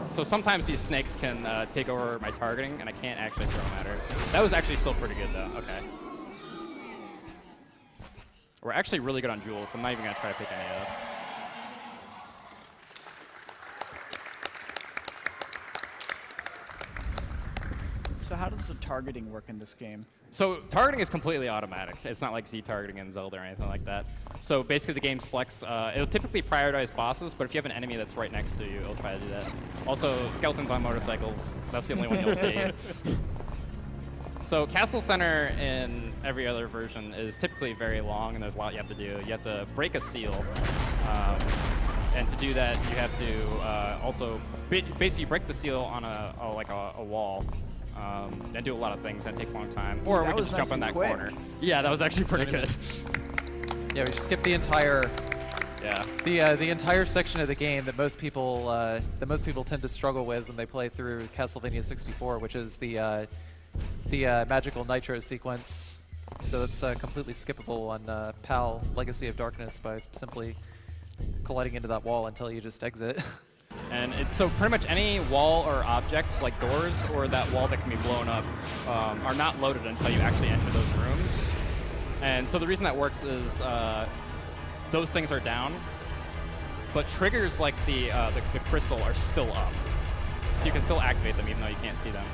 So sometimes these snakes can take over my targeting, and I can't actually throw them at her. That was actually still pretty good, though. Okay. We're actually really good on jewels, so I'm not even going to try to pick any up. So how does the targeting work in this game? So targeting is completely automatic. It's not like Z targeting in Zelda or anything like that. So basically the game selects, it'll typically prioritize bosses, but if you have an enemy that's right next to you, it'll try to do that. Also, skeletons on motorcycles, that's the only one you'll see. So Castle Center in every other version is typically very long, and there's a lot you have to do. You have to break a seal, and to do that, you have to also basically break the seal on a wall, and do a lot of things. That takes a long time. Or we can just jump in that corner. Yeah, that was actually pretty good. Yeah, we just skipped the entire. Yeah. The entire section of the game that most people tend to struggle with when they play through Castlevania 64, which is the magical nitro sequence. So that's completely skippable on PAL Legacy of Darkness by simply colliding into that wall until you just exit. And it's so pretty much any wall or objects like doors or that wall that can be blown up are not loaded until you actually enter those rooms. And so the reason that works is those things are down, but triggers like the crystal are still up. So you can still activate them even though you can't see them.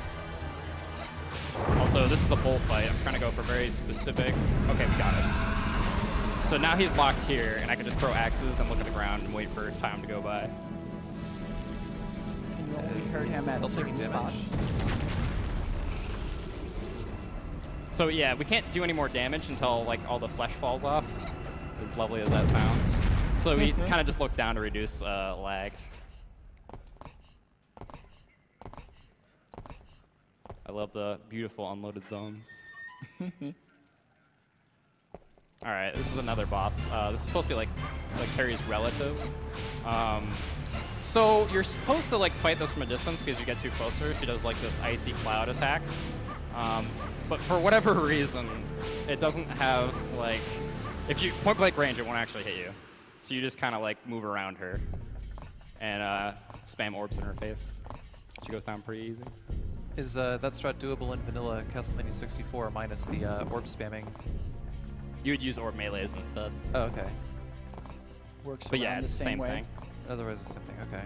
Also, this is the bullfight. I'm trying to go for very specific. Okay, we got it. So now he's locked here, and I can just throw axes and look at the ground and wait for time to go by. You only hurt him at certain spots. So yeah, we can't do any more damage until like all the flesh falls off, as lovely as that sounds. So we kind of just look down to reduce lag. I love the beautiful unloaded zones. All right, this is another boss. This is supposed to be like Carrie's relative. So you're supposed to like fight this from a distance because you get too closer. She does like this icy cloud attack. But for whatever reason, it doesn't have like, if you point blank range, it won't actually hit you. So you just kind of like move around her and spam orbs in her face. She goes down pretty easy. Is that strat doable in vanilla Castlevania 64 minus the orb spamming? You would use orb melees instead. Oh, okay. Works but yeah, around it's the same way. thing. Otherwise, it's the same thing. Okay.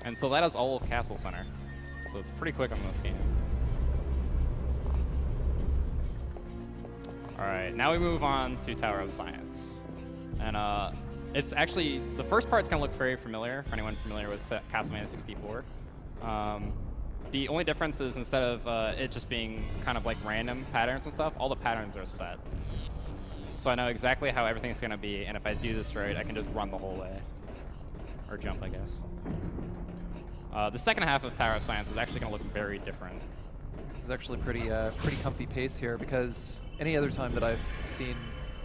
And so that is all of Castle Center. So it's pretty quick on this game. All right, now we move on to Tower of Science. And it's actually, the first part's gonna look very familiar for anyone familiar with Castlevania 64. The only difference is instead of it just being kind of like random patterns and stuff, all the patterns are set. So I know exactly how everything's gonna be, and if I do this right, I can just run the whole way. Or jump, I guess. The second half of Tower of Science is actually gonna look very different. This is actually pretty comfy pace here, because any other time that I've seen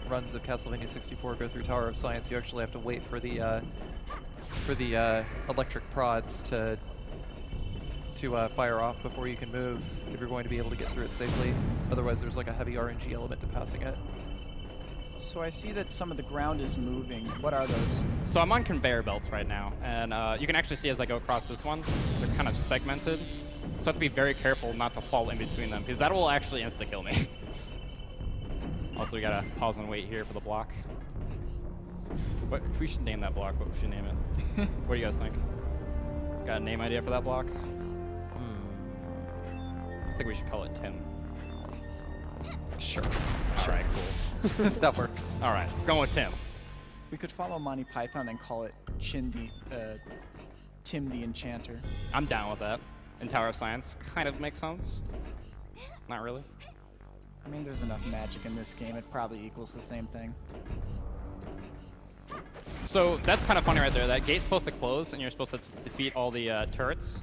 runs of Castlevania 64 go through Tower of Science, you actually have to wait for the electric prods to fire off before you can move if you're going to be able to get through it safely. Otherwise, there's like a heavy RNG element to passing it. So I see that some of the ground is moving. What are those? So I'm on conveyor belts right now, and you can actually see as I go across this one, they're kind of segmented. So I have to be very careful not to fall in between them, because that will actually insta-kill me. Also, we gotta pause and wait here for the block. What, we should name that block. What should we name it? What do you guys think? Got a name idea for that block? I think we should call it Tim. Sure. All right, cool. That works. All right, going with Tim. We could follow Monty Python and call it Tim the Enchanter. I'm down with that. And Tower of Science kind of makes sense. Not really. I mean, there's enough magic in this game, it probably equals the same thing. So that's kind of funny right there. That gate's supposed to close, and you're supposed to defeat all the turrets.